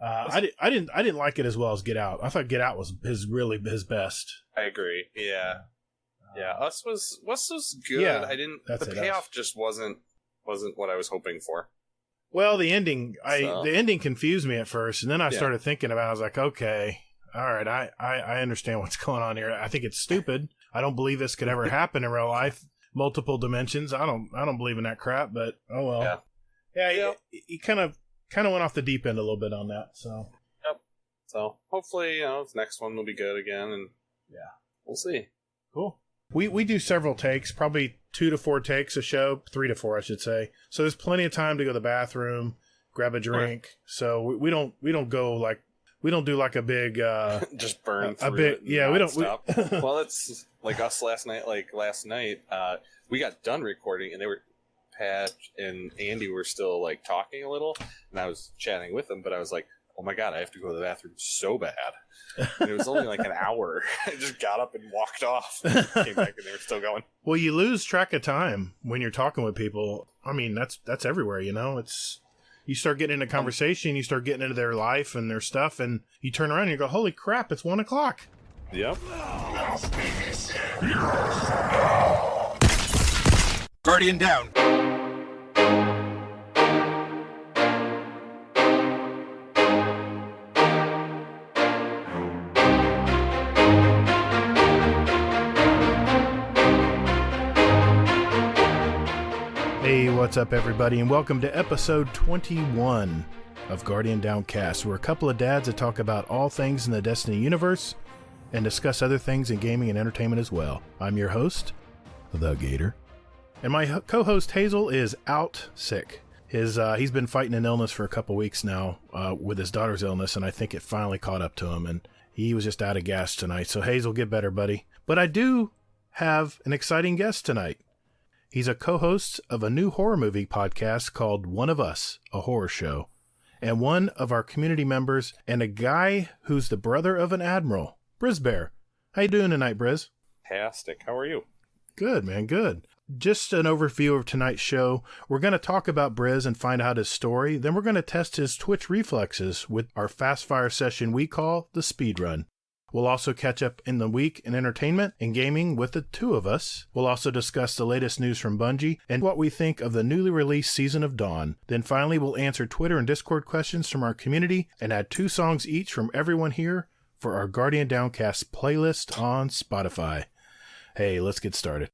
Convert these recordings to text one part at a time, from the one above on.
I didn't like it as well as Get Out. I thought Get Out was his best. I agree. Yeah. Yeah. Us was good. Yeah, the payoff just wasn't what I was hoping for. Well, the ending confused me at first, and then I started thinking about it. I was like, okay, all right, I understand what's going on here. I think it's stupid. I don't believe this could ever happen in real life. Multiple dimensions. I don't believe in that crap, but oh well. Yeah. He kind of went off the deep end a little bit on that. So. Yep. So hopefully, this next one will be good again, and we'll see. Cool. We do several takes, probably 2 to 4 takes a show, 3 to 4, I should say. So there's plenty of time to go to the bathroom, grab a drink. Right. So we don't go like, we don't do like a big just burn through a big it. Yeah, we don't. Well, it's like us last night. Like last night, we got done recording, and Pat and Andy were still like talking a little, and I was chatting with them, but I was like, oh my god, I have to go to the bathroom so bad. And it was only like an hour. I just got up and walked off. Came back and they were still going. Well, you lose track of time when you're talking with people. I mean, that's everywhere, you know. You start getting into conversation, you start getting into their life and their stuff, and you turn around and you go, holy crap, it's 1 o'clock. Yep. Guardian down. Hey, what's up, everybody, and welcome to episode 21 of Guardian Downcast. We're a couple of dads that talk about all things in the Destiny universe and discuss other things in gaming and entertainment as well. I'm your host, The Gator, and my co-host Hazel is out sick. He's been fighting an illness for a couple weeks now with his daughter's illness, and I think it finally caught up to him, and he was just out of gas tonight. So Hazel, get better, buddy. But I do have an exciting guest tonight. He's a co-host of a new horror movie podcast called One of Us, a horror show, and one of our community members, and a guy who's the brother of an admiral, Brizzbear. How you doing tonight, Briz? Fantastic. How are you? Good, man, good. Just an overview of tonight's show. We're going to talk about Briz and find out his story. Then we're going to test his Twitch reflexes with our fast fire session we call the speed run. We'll also catch up in the week in entertainment and gaming with the two of us. We'll also discuss the latest news from Bungie and what we think of the newly released Season of Dawn. Then finally, we'll answer Twitter and Discord questions from our community and add 2 songs each from everyone here for our Guardian Downcast playlist on Spotify. Hey, let's get started.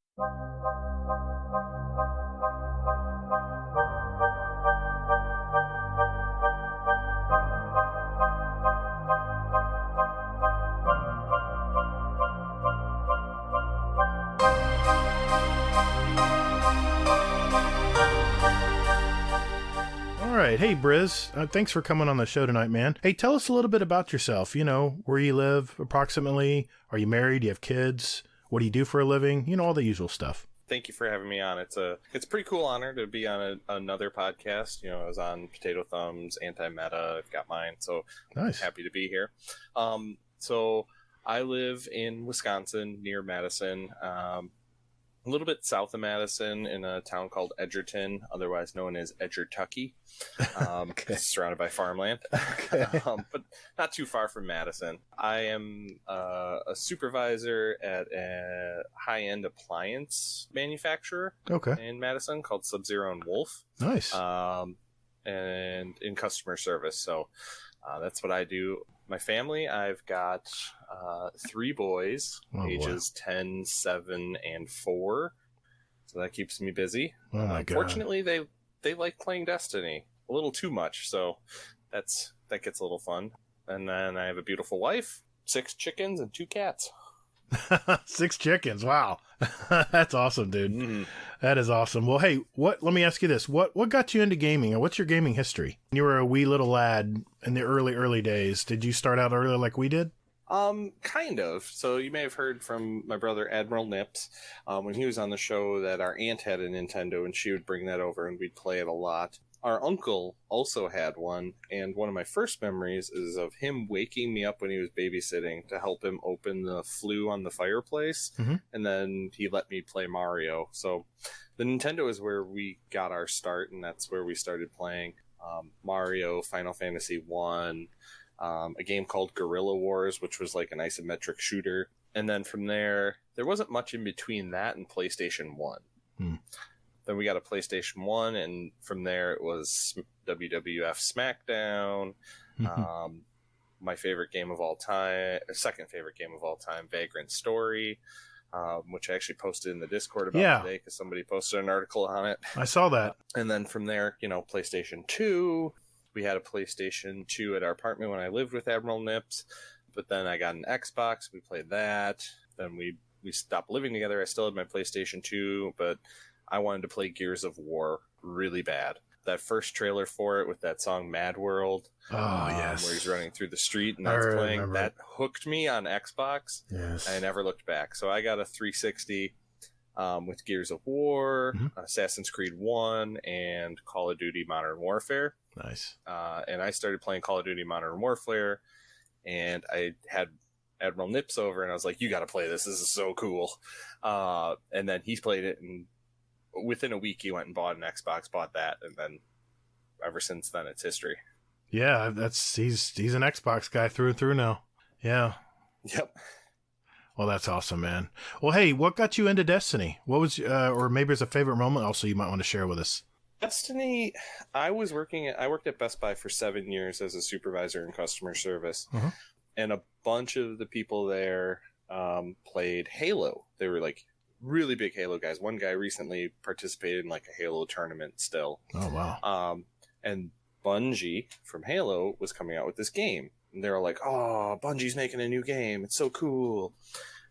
All right. Hey, Briz. Thanks for coming on the show tonight, man. Hey, tell us a little bit about yourself. You know, where you live approximately. Are you married? Do you have kids? What do you do for a living? You know, all the usual stuff. Thank you for having me on. It's a pretty cool honor to be on another podcast. You know, I was on Potato Thumbs, Anti-Meta. I've got mine, so nice. I'm happy to be here. So I live in Wisconsin, near Madison. A little bit south of Madison in a town called Edgerton, otherwise known as Edgertucky. Okay. It's surrounded by farmland, okay. But not too far from Madison. I am a supervisor at a high-end appliance manufacturer in Madison called Sub-Zero and Wolf. Nice. And in customer service. So that's what I do. My family, I've got 3 boys, ages 10, 7, and 4. So that keeps me busy. Oh my God. Fortunately, they like playing Destiny a little too much, so that gets a little fun. And then I have a beautiful wife, 6 chickens, and 2 cats. 6 chickens, wow. That's awesome, dude. Mm-hmm. That is awesome. Well, hey, let me ask you this. What got you into gaming, and what's your gaming history? You were a wee little lad in the early days. Did you start out early like we did? Kind of. So you may have heard from my brother Admiral Nips when he was on the show that our aunt had a Nintendo and she would bring that over and we'd play it a lot. Our uncle also had one, and one of my first memories is of him waking me up when he was babysitting to help him open the flue on the fireplace, and then he let me play Mario. So the Nintendo is where we got our start, and that's where we started playing. Mario, Final Fantasy 1, a game called Guerrilla Wars, which was like an isometric shooter. And then from there wasn't much in between that and PlayStation 1. Then we got a PlayStation 1, and from there it was WWF SmackDown, my favorite game of all time, second favorite game of all time, Vagrant Story, which I actually posted in the Discord about today because somebody posted an article on it. I saw that. And then from there, PlayStation 2. We had a PlayStation 2 at our apartment when I lived with Admiral Nips, but then I got an Xbox. We played that. Then we stopped living together. I still had my PlayStation 2, but I wanted to play Gears of War really bad. That first trailer for it with that song Mad World, yes, where he's running through the street and that's playing, that hooked me on Xbox. Yes. I never looked back. So I got a 360 with Gears of War, Assassin's Creed 1, and Call of Duty Modern Warfare. Nice. And I started playing Call of Duty Modern Warfare, and I had Admiral Nips over, and I was like, you got to play this. This is so cool. And then he's played it, and within a week he went and bought an Xbox, bought that, and then ever since then it's history. Yeah, he's an Xbox guy through and through now. Yeah. Yep. Well, that's awesome, man. Well, hey, what got you into Destiny? What was, or maybe it's a favorite moment also you might want to share with us? Destiny, I worked at Best Buy for 7 years as a supervisor in customer service, and a bunch of the people there played Halo. They were like really big Halo guys. One guy recently participated in like a Halo tournament still. Oh, wow. And Bungie from Halo was coming out with this game. And they were like, oh, Bungie's making a new game. It's so cool.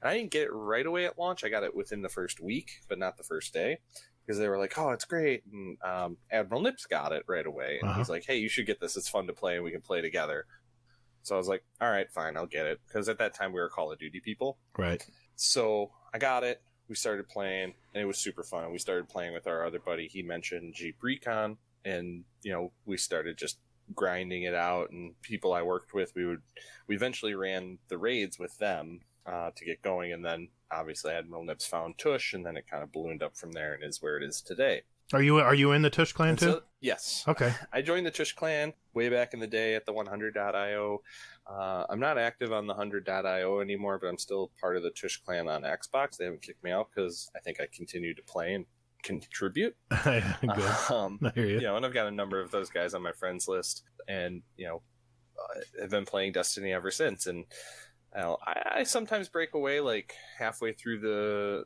And I didn't get it right away at launch. I got it within the first week, but not the first day. Because they were like, oh, it's great. And Admiral Nips got it right away. And he's like, hey, you should get this. It's fun to play and we can play together. So I was like, all right, fine, I'll get it. Because at that time we were Call of Duty people. Right. So I got it. We started playing, and it was super fun. We started playing with our other buddy. He mentioned Jeep Recon, and we started just grinding it out. And people I worked with, we eventually ran the raids with them to get going, and then obviously Admiral Nips found Tush, and then it kind of ballooned up from there and is where it is today. Are you in the Tush clan too? Yes. Okay. I joined the Tush clan way back in the day at the 100.io. I'm not active on the 100.io anymore, but I'm still part of the Tush clan on Xbox. They haven't kicked me out because I think I continue to play and contribute. Good. I hear you. And I've got a number of those guys on my friends list, and I've been playing Destiny ever since. And I sometimes break away like halfway through the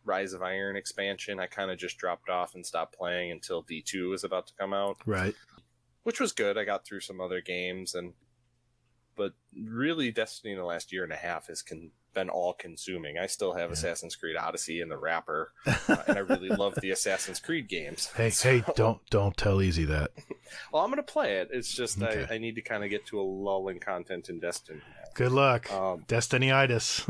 Rise of Iron expansion. I kind of just dropped off and stopped playing until D2 was about to come out. Right. Which was good. I got through some other games, but really Destiny in the last year and a half has been all consuming. I still have Assassin's Creed Odyssey in the wrapper, and I really love the Assassin's Creed games. Hey, don't tell Easy that. Well, I'm going to play it. It's just I need to kind of get to a lull in content in Destiny. Good luck. Destiny-itis.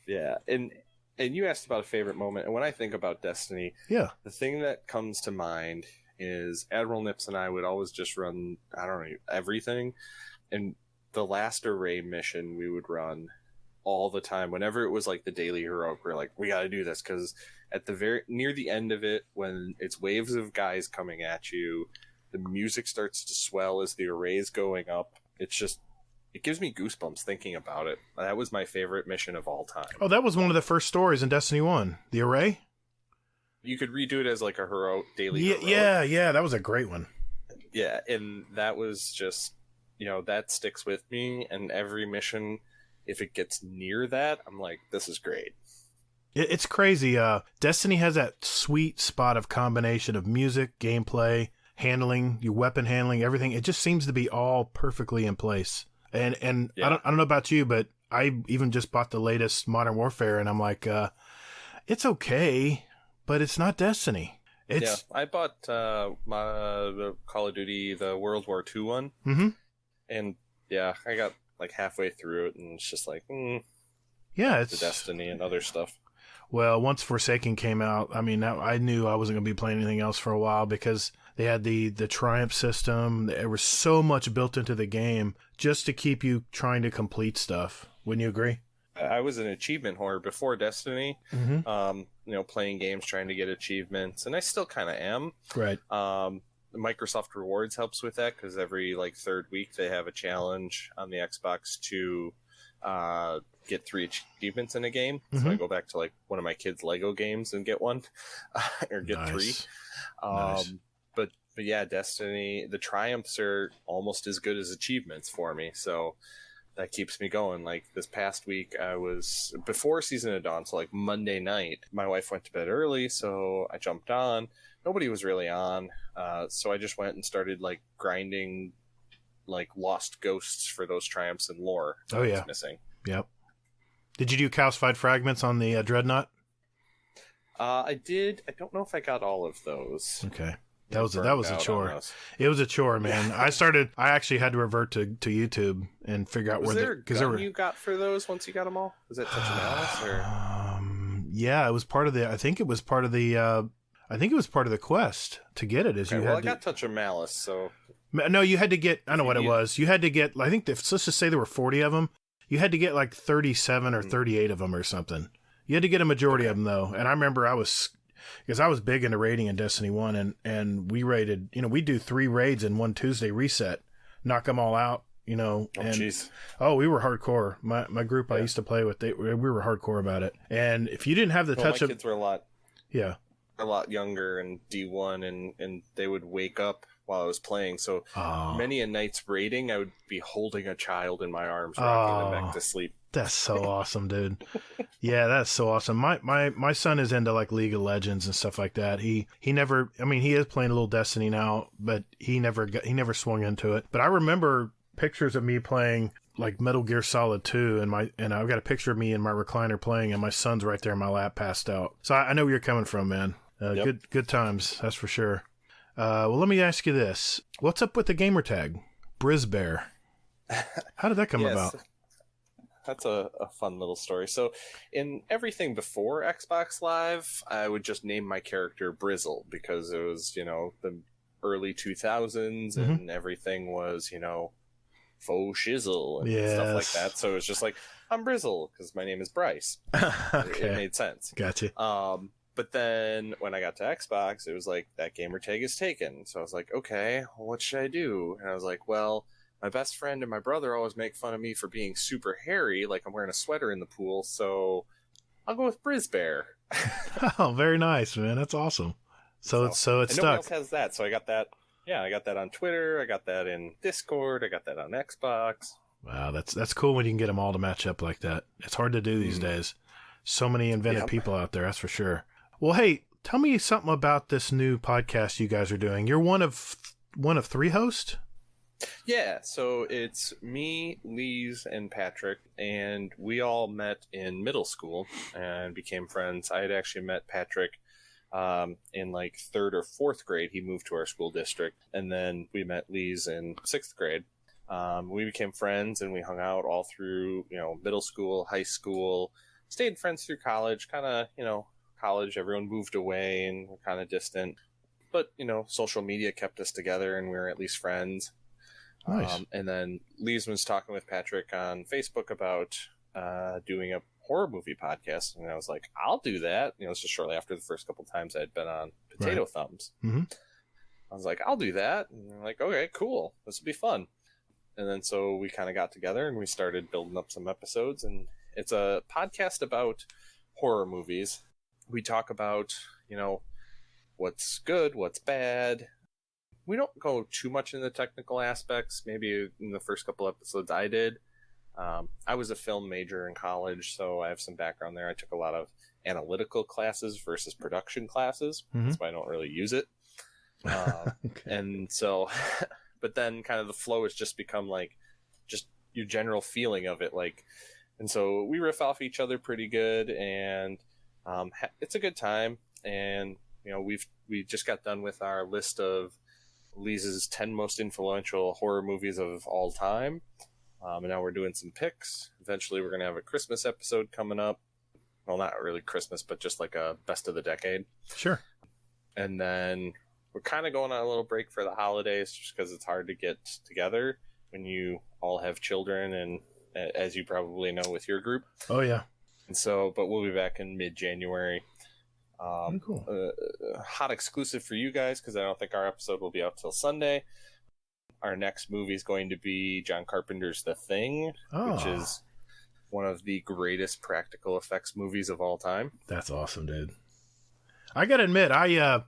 Yeah, and you asked about a favorite moment, and when I think about Destiny, the thing that comes to mind is Admiral Nips and I would always just run, I don't know, everything. And the last array mission we would run all the time. Whenever it was like the daily heroic, we're like, we got to do this, because at the near the end of it, when it's waves of guys coming at you, the music starts to swell as the array is going up. It gives me goosebumps thinking about it. That was my favorite mission of all time. Oh, that was one of the first stories in Destiny 1. The array? You could redo it as like a daily heroic. Yeah, that was a great one. Yeah, and that was just, that sticks with me, and every mission, if it gets near that, I'm like, this is great. It's crazy. Destiny has that sweet spot of combination of music, gameplay, handling, your weapon handling, everything. It just seems to be all perfectly in place. And I don't know about you, but I even just bought the latest Modern Warfare, and I'm like, it's okay, but it's not Destiny. I bought the Call of Duty, the World War II one, and I got like halfway through it, and it's just like, it's the Destiny and other stuff. Well, once Forsaken came out, I mean, I knew I wasn't going to be playing anything else for a while, because they had the Triumph system. There was so much built into the game just to keep you trying to complete stuff. Wouldn't you agree? I was an achievement whore before Destiny, playing games, trying to get achievements, and I still kind of am. Right. Microsoft Rewards helps with that because every like third week they have a challenge on the Xbox to get 3 achievements in a game. Mm-hmm. So I go back to like one of my kids' Lego games and get one or get nice. 3. Nice. But yeah, Destiny, the triumphs are almost as good as achievements for me. So that keeps me going. Like this past week, I was before Season of Dawn, so like Monday night, my wife went to bed early, so I jumped on. Nobody was really on, so I just went and started like grinding like lost ghosts for those triumphs and lore that I was missing. Yep. Did you do calcified fragments on the Dreadnought? I did. I don't know if I got all of those. Okay. That was a chore. It was a chore, man. I actually had to revert to YouTube and figure out where you got for those once you got them all? Was it Touch of Malice or? Yeah, it was part of the. I think it was part of the quest to get it. I got Touch of Malice, so. No, you had to get. I know what it was. You had to get. I think let's just say there were 40 of them. You had to get like 37 or 38 of them or something. You had to get a majority of them though, and I remember because I was big into raiding in Destiny 1, and we raided, we do 3 raids in one Tuesday reset, knock them all out, we were hardcore. My group I used to play with, we were hardcore about it. And if you didn't have the touch of... My kids were a lot younger and D1, and they would wake up while I was playing. So many a night's raiding, I would be holding a child in my arms, rocking them back to sleep. That's so awesome, dude. Yeah, that's so awesome. My son is into like League of Legends and stuff like that. He never, he is playing a little Destiny now, but he never swung into it. But I remember pictures of me playing like Metal Gear Solid 2 and I've got a picture of me in my recliner playing, and my son's right there in my lap passed out. So I know where you're coming from, man. Good times, that's for sure. Well, let me ask you this. What's up with the gamer tag? Brizzbear. How did that come about? That's a fun little story. So in everything before Xbox Live, I would just name my character Brizzle because it was, the early 2000s and everything was, faux shizzle and stuff like that. So it's just like, I'm Brizzle because my name is Bryce. Okay. It made sense. Gotcha. But then when I got to Xbox, it was like, that gamer tag is taken. So I was like, okay, what should I do? And I was like, well, my best friend and my brother always make fun of me for being super hairy, like I'm wearing a sweater in the pool, so I'll go with Brizzbear. Oh, very nice, man. That's awesome. So it's stuck. Nobody else has that, so I got that. Yeah, I got that on Twitter. I got that in Discord. I got that on Xbox. Wow, that's cool when you can get them all to match up like that. It's hard to do these days. So many inventive people out there, that's for sure. Well, hey, tell me something about this new podcast you guys are doing. You're one of 3 hosts? Yeah, so it's me, Lise, and Patrick, and we all met in middle school and became friends. I had actually met Patrick in like 3rd or 4th grade. He moved to our school district, and then we met Lise in 6th grade. We became friends, and we hung out all through, middle school, high school, stayed friends through college, kind of, college, everyone moved away and we're kind of distant. But, social media kept us together, and we were at least friends. Nice. And then Lise was talking with Patrick on Facebook about doing a horror movie podcast, and I was like, I'll do that. It's just shortly after the first couple times I'd been on Potato Thumbs. Mm-hmm. I was like, I'll do that. And I'm like, okay, cool. This will be fun. And then so we kind of got together and we started building up some episodes, and it's a podcast about horror movies. We talk about, what's good, what's bad. We don't go too much into the technical aspects. Maybe in the first couple episodes I did. I was a film major in college, so I have some background there. I took a lot of analytical classes versus production classes. That's why I don't really use it. Okay. And so, but then kind of the flow has just become like, just your general feeling of it. And so we riff off each other pretty good, and it's a good time. And, we just got done with our list of Lisa's 10 most influential horror movies of all time. And now we're doing some picks. Eventually we're going to have a Christmas episode coming up. Well, not really Christmas, but just like a best of the decade. Sure. And then we're kind of going on a little break for the holidays just because it's hard to get together when you all have children, and as you probably know with your group. Oh, yeah. And so, but we'll be back in mid-January. Cool. Hot exclusive for you guys, because I don't think our episode will be out till Sunday. Our next movie is going to be John Carpenter's The Thing, which is one of the greatest practical effects movies of all time. That's awesome, dude. I gotta admit, I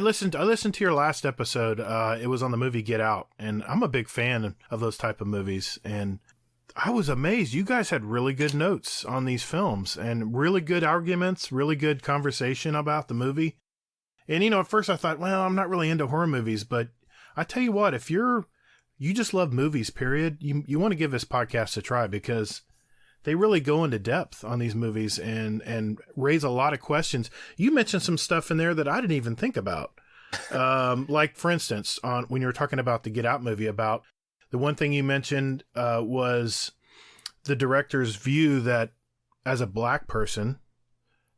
listened to your last episode. It was on the movie Get Out, and I'm a big fan of those type of movies. And I was amazed. You guys had really good notes on these films and really good arguments, really good conversation about the movie. And at first I thought, well, I'm not really into horror movies, but I tell you what, if you just love movies, period, you want to give this podcast a try, because they really go into depth on these movies and raise a lot of questions. You mentioned some stuff in there that I didn't even think about. Like, for instance, when you were talking about the Get Out movie, about the one thing you mentioned was the director's view that as a black person,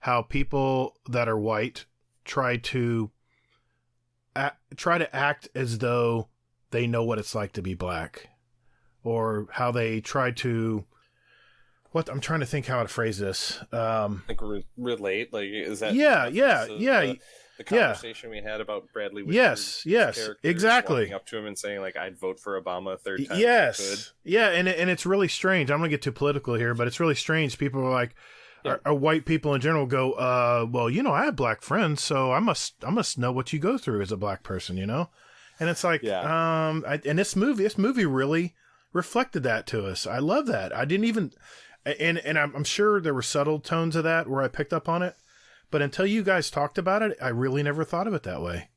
how people that are white try to act as though they know what it's like to be black, or how they try to... What I'm trying to think how to phrase this. Like relate, like, is that? Yeah. The conversation we had about Bradley Whitford's yes, exactly. Walking up to him and saying, like, I'd vote for Obama a third time. Yes, yeah, and it's really strange. I'm gonna get too political here, but it's really strange. People are like, are white people in general go, well, I have black friends, so I must know what you go through as a black person, And it's like, and this movie really reflected that to us. I love that. I didn't even. And I'm sure there were subtle tones of that where I picked up on it, but until you guys talked about it, I really never thought of it that way.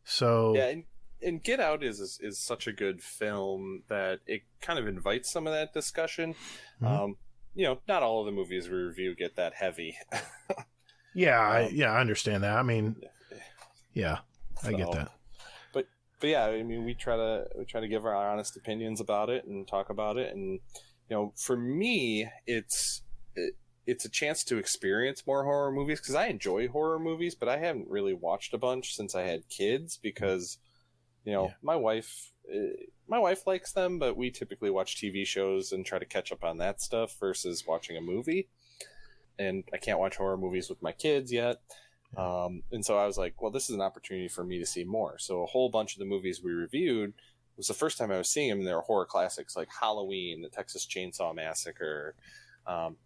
So yeah, and Get Out is such a good film that it kind of invites some of that discussion. Mm-hmm. Not all of the movies we review get that heavy. I understand that. I mean, I get that. But yeah, I mean, we try to give our honest opinions about it and talk about it. And for me, it's a chance to experience more horror movies, because I enjoy horror movies, but I haven't really watched a bunch since I had kids, because my wife likes them, but we typically watch TV shows and try to catch up on that stuff versus watching a movie. And I can't watch horror movies with my kids yet. And so I was like, well, this is an opportunity for me to see more. So a whole bunch of the movies we reviewed was the first time I was seeing them, and they were horror classics like Halloween, the Texas Chainsaw Massacre,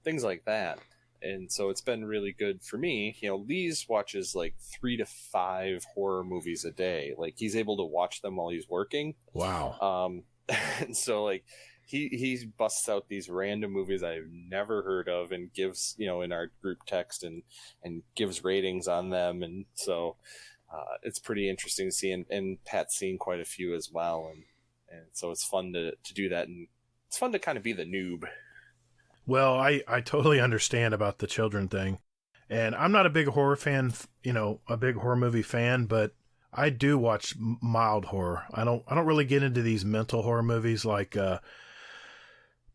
things like that. And so it's been really good for me. Lee's watches like 3 to 5 horror movies a day. Like, he's able to watch them while he's working. Wow. And so, like, he busts out these random movies I've never heard of and gives, in our group text and gives ratings on them. And so it's pretty interesting to see. And Pat's seen quite a few as well. And so it's fun to do that. And it's fun to kind of be the noob. Well, I totally understand about the children thing. And I'm not a big horror fan, a big horror movie fan, but I do watch mild horror. I don't really get into these mental horror movies like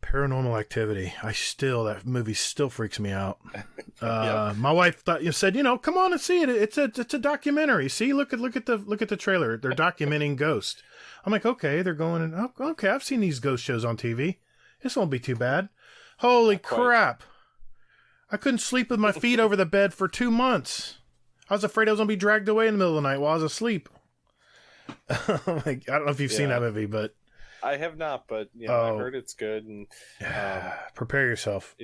Paranormal Activity. That movie still freaks me out. Yep. My wife said, come on and see it. It's a documentary. See, look at the trailer. They're documenting ghosts. I'm like, okay, they're going and okay, I've seen these ghost shows on TV. This won't be too bad. Holy crap. I couldn't sleep with my feet over the bed for 2 months. I was afraid I was going to be dragged away in the middle of the night while I was asleep. Like, I don't know if you've seen that movie, but... I have not, but I heard it's good. And prepare yourself.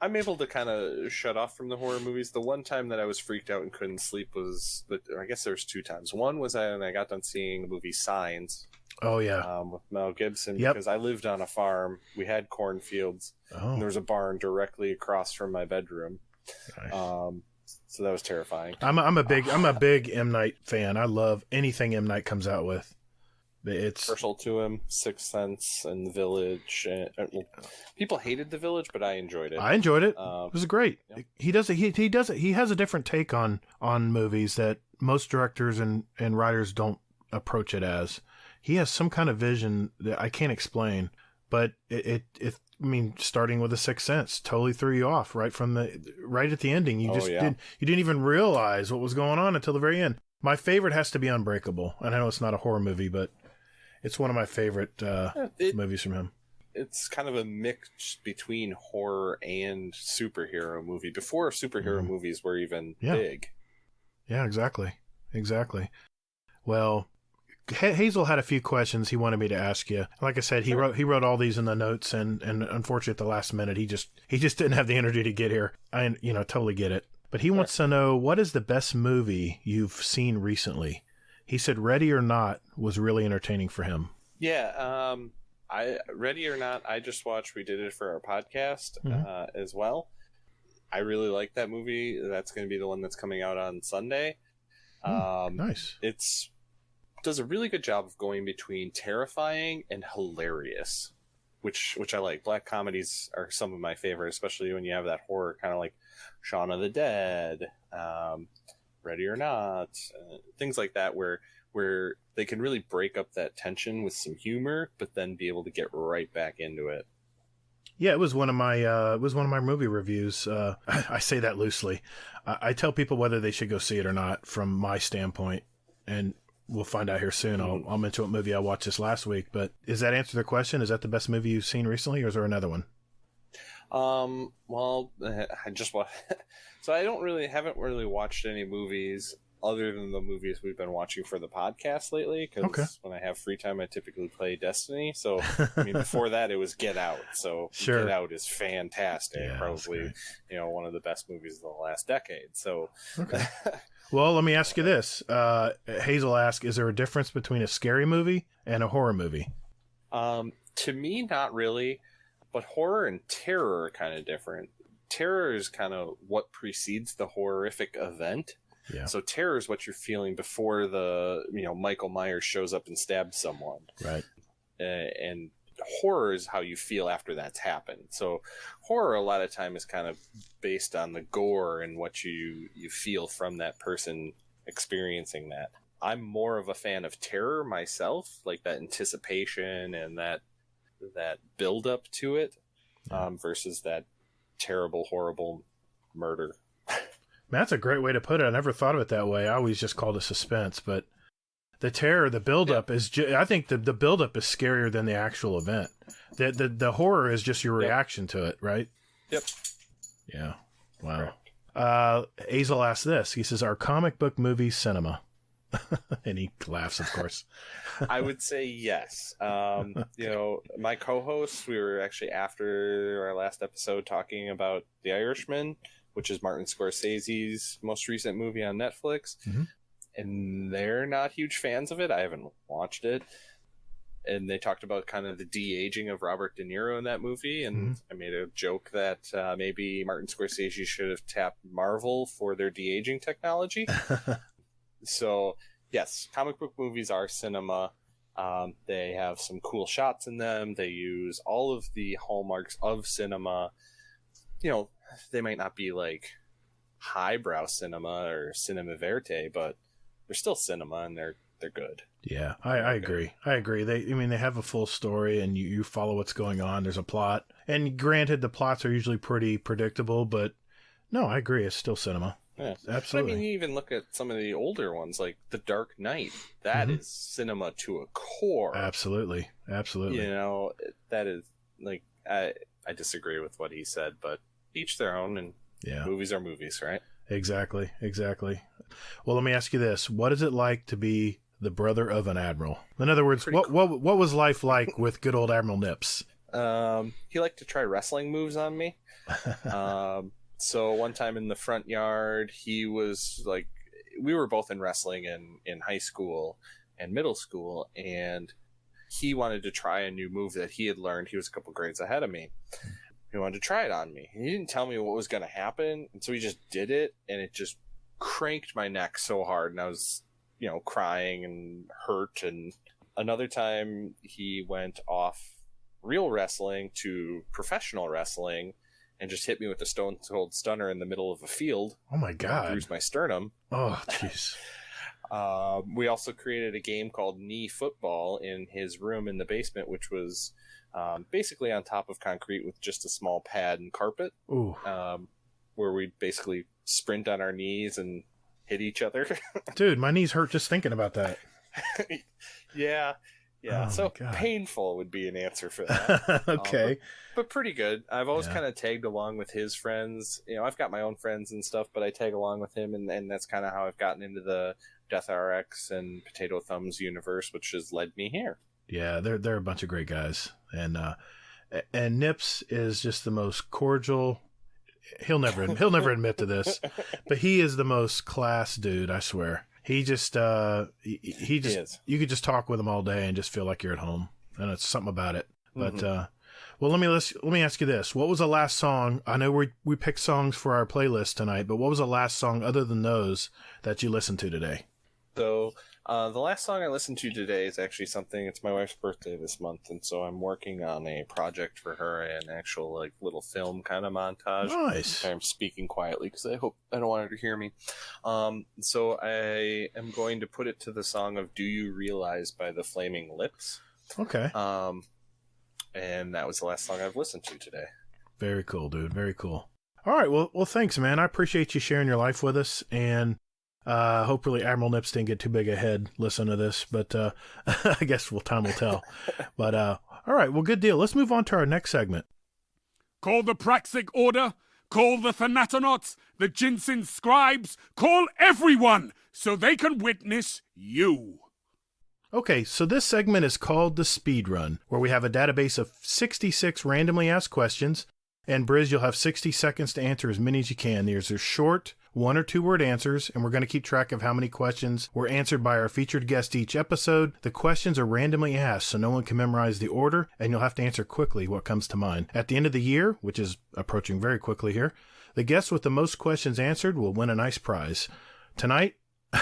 I'm able to kind of shut off from the horror movies. The one time that I was freaked out and couldn't sleep was... I guess there was 2 times. One was when I got done seeing the movie Signs. Oh, yeah. With Mel Gibson, yep. Because I lived on a farm. We had cornfields. Oh. And there was a barn directly across from my bedroom. Nice. So that was terrifying. I'm a big M. Night fan. I love anything M. Night comes out with. It's partial to him, Sixth Sense and The Village. People hated The Village, but I enjoyed it. I enjoyed it. It was great. Yeah. He does it. He has a different take on movies that most directors and writers don't approach it as. He has some kind of vision that I can't explain, but it starting with The Sixth Sense totally threw you off right at the ending. You didn't even realize what was going on until the very end. My favorite has to be Unbreakable, and I know it's not a horror movie, but it's one of my favorite movies from him. it's kind of a mix between horror and superhero movie. Before superhero movies were even big. Yeah, exactly. Well, Hazel had a few questions he wanted me to ask you. Like I said, he wrote all these in the notes, and unfortunately at the last minute he just didn't have the energy to get here. I totally get it. But he wants to know, what is the best movie you've seen recently? He said Ready or Not was really entertaining for him. Yeah, Ready or Not, I just watched. We did it for our podcast as well. I really like that movie. That's going to be the one that's coming out on Sunday. Nice. It's does a really good job of going between terrifying and hilarious, which I like. Black comedies are some of my favorite, especially when you have that horror kind of like Shaun of the Dead, Ready or Not, things like that, where they can really break up that tension with some humor, but then be able to get right back into it. Yeah, it was one of my movie reviews. I say that loosely. I tell people whether they should go see it or not from my standpoint, and we'll find out here soon. I'll mention what movie I watched this last week. But does that answer the question? Is that the best movie you've seen recently, or is there another one? Well, I just watched. So I haven't really watched any movies other than the movies we've been watching for the podcast lately, because when I have free time, I typically play Destiny. So, I mean, before that, it was Get Out. So sure. Get Out is fantastic. Yeah, probably, one of the best movies of the last decade. So, okay. Well, let me ask you this. Hazel asked, is there a difference between a scary movie and a horror movie? To me, not really, but horror and terror are kind of different. Terror is kind of what precedes the horrific event. Yeah. So terror is what you're feeling before the Michael Myers shows up and stabs someone. Right. And horror is how you feel after that's happened. So horror a lot of time is kind of based on the gore and what you feel from that person experiencing that. I'm more of a fan of terror myself, like that anticipation and that build up to it, versus that terrible, horrible murder. That's a great way to put it. I never thought of it that way. I always just called it suspense, but the terror, the buildup is. I think the buildup is scarier than the actual event. The horror is just your reaction to it, right? Yep. Yeah. Wow. Hazel asked this. He says, "Are comic book movies cinema?" And he laughs, of course. I would say yes. My co-hosts, we were actually after our last episode talking about The Irishman, which is Martin Scorsese's most recent movie on Netflix. Mm-hmm. And they're not huge fans of it. I haven't watched it. And they talked about kind of the de-aging of Robert De Niro in that movie. And I made a joke that maybe Martin Scorsese should have tapped Marvel for their de-aging technology. So, yes, comic book movies are cinema. They have some cool shots in them. They use all of the hallmarks of cinema. They might not be like highbrow cinema or cinema verte, but they're still cinema and they're good. Yeah, I agree. I agree. They have a full story and you follow what's going on. There's a plot. And granted, the plots are usually pretty predictable, but no, I agree. It's still cinema. Yeah, absolutely. But, you even look at some of the older ones, like The Dark Knight. That is cinema to a core. Absolutely. That is like I disagree with what he said, but each their own, and movies are movies, right? Exactly. Well, let me ask you this: what is it like to be the brother of an admiral? In other words, what was life like with good old Admiral Nips? He liked to try wrestling moves on me. So one time in the front yard, he was like, we were both in wrestling in high school and middle school, and he wanted to try a new move that he had learned. He was a couple grades ahead of me. He wanted to try it on me. He didn't tell me what was going to happen, and so he just did it, and it just cranked my neck so hard, and I was, crying and hurt. And another time, he went off real wrestling to professional wrestling and just hit me with a Stone Cold Stunner in the middle of a field. Oh, my God. Bruised my sternum. Oh, jeez. We also created a game called Knee Football in his room in the basement, which was basically on top of concrete with just a small pad and carpet. Ooh. Where we basically sprint on our knees and hit each other. Dude, my knees hurt just thinking about that. Yeah. Yeah, so painful would be an answer for that. Okay. But pretty good. I've always kind of tagged along with his friends. You know, I've got my own friends and stuff, but I tag along with him, and that's kind of how I've gotten into the Death RX and Potato Thumbs universe, which has led me here. Yeah, they're a bunch of great guys. And Nips is just the most cordial. He'll never admit to this, but he is the most class dude, I swear. He just he just you could just talk with him all day and just feel like you're at home, and it's something about it. But well, let me ask you this: what was the last song? I know we picked songs for our playlist tonight, but what was the last song other than those that you listened to today? So the last song I listened to today is actually something. It's my wife's birthday this month, and so I'm working on a project for her, an actual like little film kind of montage. Nice. I'm speaking quietly because I don't want her to hear me. So I am going to put it to the song of "Do You Realize" by the Flaming Lips. Okay. And that was the last song I've listened to today. Very cool, dude. Very cool. All right. Well, thanks, man. I appreciate you sharing your life with us, and hopefully Admiral Nips didn't get too big a head listening to this, but I guess time will tell. But all right. Well, good deal. Let's move on to our next segment. Call the Praxic Order. Call the Thanatonauts, the Ginseng Scribes. Call everyone so they can witness you. Okay, so this segment is called the Speed Run, where we have a database of 66 randomly asked questions, and Briz, you'll have 60 seconds to answer as many as you can. These are short, 1 or 2 word answers, and we're going to keep track of how many questions were answered by our featured guest each episode. The questions are randomly asked, so no one can memorize the order, and you'll have to answer quickly what comes to mind. At the end of the year, which is approaching very quickly here, the guest with the most questions answered will win a nice prize. Tonight,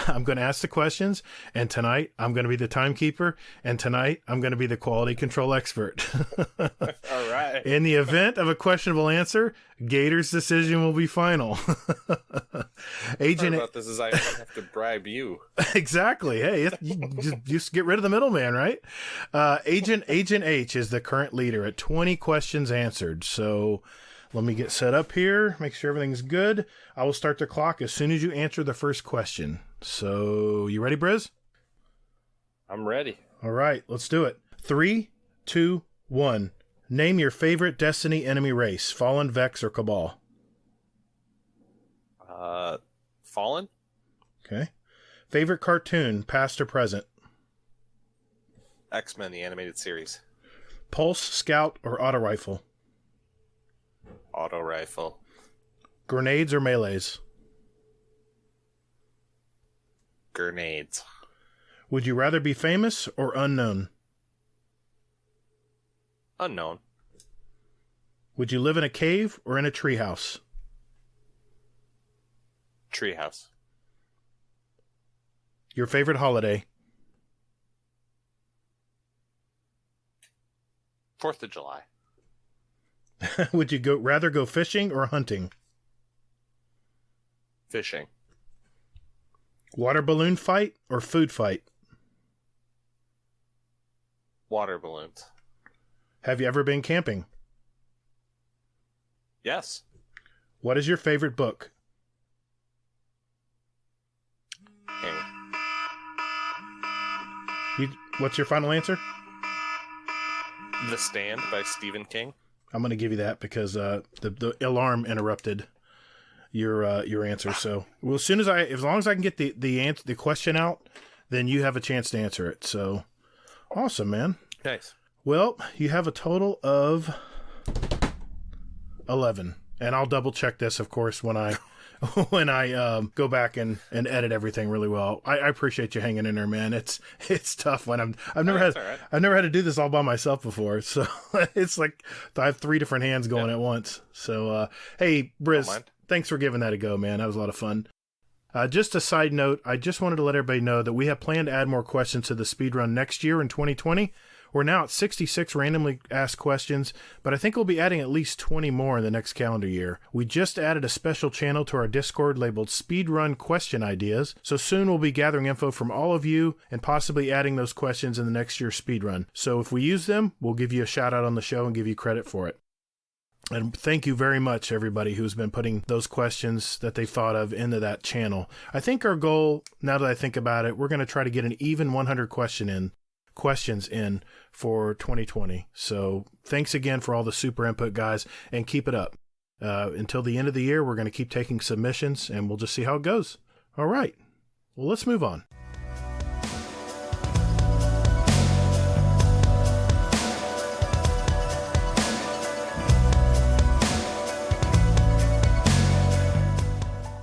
I'm going to ask the questions, and tonight I'm going to be the timekeeper, and tonight I'm going to be the quality control expert. All right. In the event of a questionable answer, Gator's decision will be final. Agent, part about this is I don't have to bribe you. Exactly. Hey, you just get rid of the middleman, right? Agent H is the current leader at 20 questions answered. So let me get set up here, make sure everything's good. I will start the clock as soon as you answer the first question. So, you ready, Briz? I'm ready. All right, let's do it. 3, 2, 1. Name your favorite Destiny enemy race, Fallen, Vex, or Cabal. Fallen. Okay. Favorite cartoon, past or present? X-Men, the animated series. Pulse, Scout, or Auto Rifle? Auto Rifle. Grenades or melees? Grenades. Would you rather be famous or unknown? Unknown. Would you live in a cave or in a treehouse? Treehouse. Your favorite holiday? 4th of July. Would you rather go fishing or hunting? Fishing. Water balloon fight or food fight? Water balloons. Have you ever been camping? Yes. What is your favorite book? What's your final answer? The Stand by Stephen King. I'm going to give you that because the alarm interrupted your answer. So, well, as long as I can get the question out, then you have a chance to answer it. So, awesome, man. Nice. Well, you have a total of 11, and I'll double check this, of course, when I go back and edit everything really well. I appreciate you hanging in there, man. It's tough when I've never had to do this all by myself before. So it's like I have 3 different hands going at once. So, hey, Briz, thanks for giving that a go, man. That was a lot of fun. Just a side note, I just wanted to let everybody know that we have planned to add more questions to the speedrun next year in 2020. We're now at 66 randomly asked questions, but I think we'll be adding at least 20 more in the next calendar year. We just added a special channel to our Discord labeled Speedrun Question Ideas, so soon we'll be gathering info from all of you and possibly adding those questions in the next year's speedrun. So if we use them, we'll give you a shout out on the show and give you credit for it. And thank you very much, everybody who's been putting those questions that they thought of into that channel. I think our goal, now that I think about it, we're going to try to get an even 100 question in questions in for 2020. So thanks again for all the super input, guys, and keep it up. Until the end of the year, we're going to keep taking submissions, and we'll just see how it goes. All right. Well, let's move on.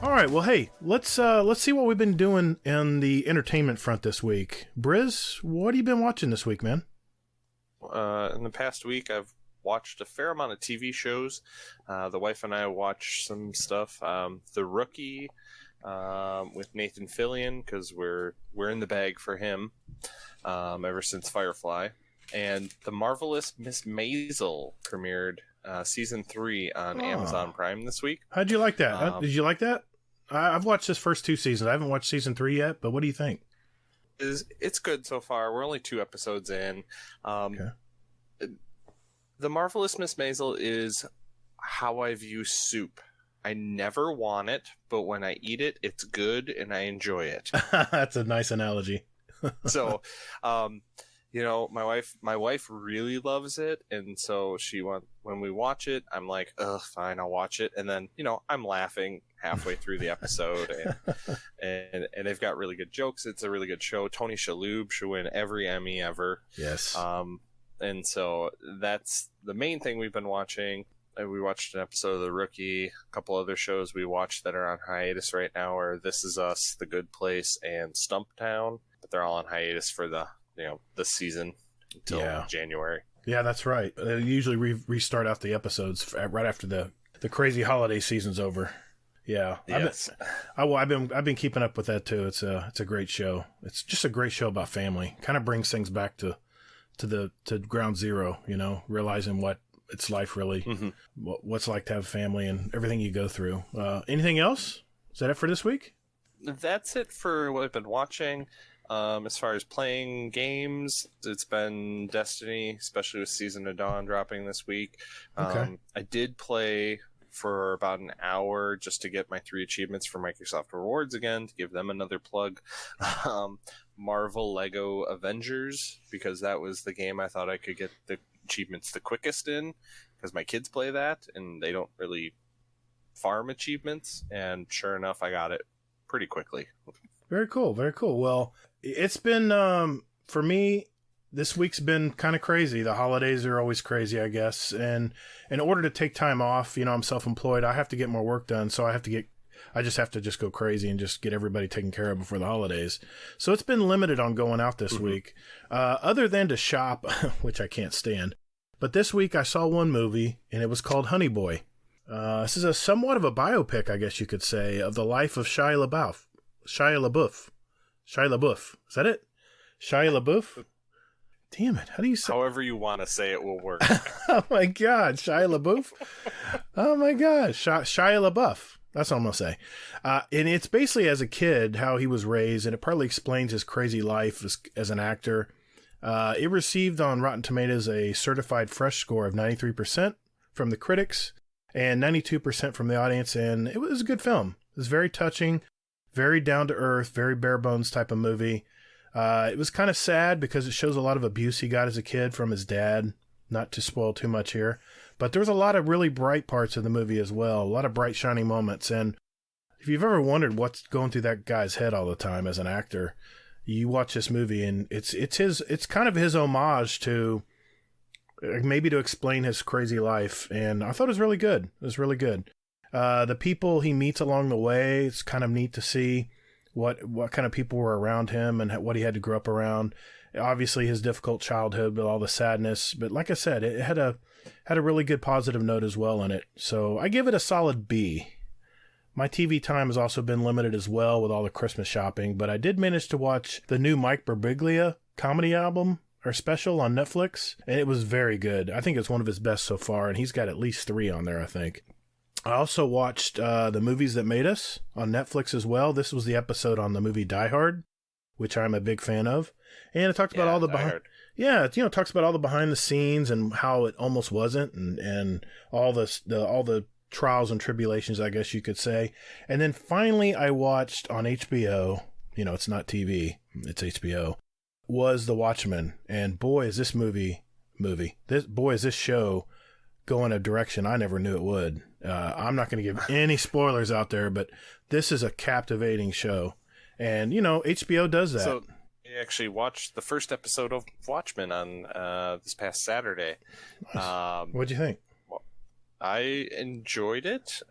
All right. Well, hey, let's see what we've been doing in the entertainment front this week. Briz, what have you been watching this week, man? In the past week, I've watched a fair amount of TV shows. The wife and I watched some stuff. The Rookie with Nathan Fillion, because we're in the bag for him ever since Firefly. And The Marvelous Miss Maisel premiered season 3 on Amazon Prime this week. How'd you like that? Did you like that? I've watched this first 2 seasons. I haven't watched season 3 yet, but what do you think? It's good so far. We're only 2 episodes in. Okay. The Marvelous Miss Maisel is how I view soup. I never want it, but when I eat it, it's good and I enjoy it. That's a nice analogy. So, my wife really loves it, and so when we watch it, I'm like, ugh, fine, I'll watch it, and then I'm laughing halfway through the episode, and they've got really good jokes. It's a really good show. Tony Shalhoub should win every Emmy ever. Yes. And so that's the main thing we've been watching. We watched an episode of The Rookie. A couple other shows we watched that are on hiatus right now are This Is Us, The Good Place, and Stumptown. But they're all on hiatus for the season until January. Yeah, that's right. They usually restart out the episodes right after the crazy holiday season's over. Yeah, yes. I've been keeping up with that too. It's a great show. It's just a great show about family. Kind of brings things back to ground zero. Realizing what it's life really, what's like to have family and everything you go through. Anything else? Is that it for this week? That's it for what I've been watching. As far as playing games, it's been Destiny, especially with Season of Dawn dropping this week. Okay. I did play for about an hour just to get my 3 achievements for Microsoft Rewards again, to give them another plug. Marvel Lego Avengers, because that was the game I thought I could get the achievements the quickest in, because my kids play that and they don't really farm achievements, and sure enough I got it pretty quickly. Very cool, very cool. Well, it's been for me, this week's been kind of crazy. The holidays are always crazy, I guess, and in order to take time off, I'm self-employed, I have to get more work done, so I just have to go crazy and just get everybody taken care of before the holidays. So it's been limited on going out this week, other than to shop, which I can't stand. But this week I saw one movie, and it was called Honey Boy. This is somewhat of a biopic, I guess you could say, of the life of Shia LaBeouf. Is that it? Shia LaBeouf? Damn it. How do you say? However you want to say it will work. Oh my God. Shia LaBeouf? Oh my gosh. Shia LaBeouf. That's what I'm going to say. And it's basically as a kid, how he was raised, and it partly explains his crazy life as an actor. It received on Rotten Tomatoes a certified fresh score of 93% from the critics and 92% from the audience, and it was a good film. It was very touching, very down-to-earth, very bare-bones type of movie. It was kind of sad because it shows a lot of abuse he got as a kid from his dad, not to spoil too much here. But there was a lot of really bright parts of the movie as well, a lot of bright, shining moments. And if you've ever wondered what's going through that guy's head all the time as an actor, you watch this movie and it's kind of his homage to maybe to explain his crazy life. And I thought it was really good. It was really good. The people he meets along the way, it's kind of neat to see what kind of people were around him and what he had to grow up around. Obviously his difficult childhood with all the sadness, but like I said, it had a really good positive note as well in it. So I give it a solid B. My TV time has also been limited as well with all the Christmas shopping, but I did manage to watch the new Mike Birbiglia comedy album or special on Netflix, and it was very good. I think it's one of his best so far, and he's got at least 3 on there, I think. I also watched The Movies That Made Us on Netflix as well. This was the episode on the movie Die Hard, which I'm a big fan of. And it talks about all the it talks about all the behind the scenes and how it almost wasn't, and all the trials and tribulations, I guess you could say. And then finally I watched on HBO, it's not TV, it's HBO, was The Watchmen, and boy, is this this show going a direction I never knew it would. I'm not going to give any spoilers out there, but this is a captivating show. And, HBO does that. So I actually watched the first episode of Watchmen on this past Saturday. Nice. What'd you think? I enjoyed it.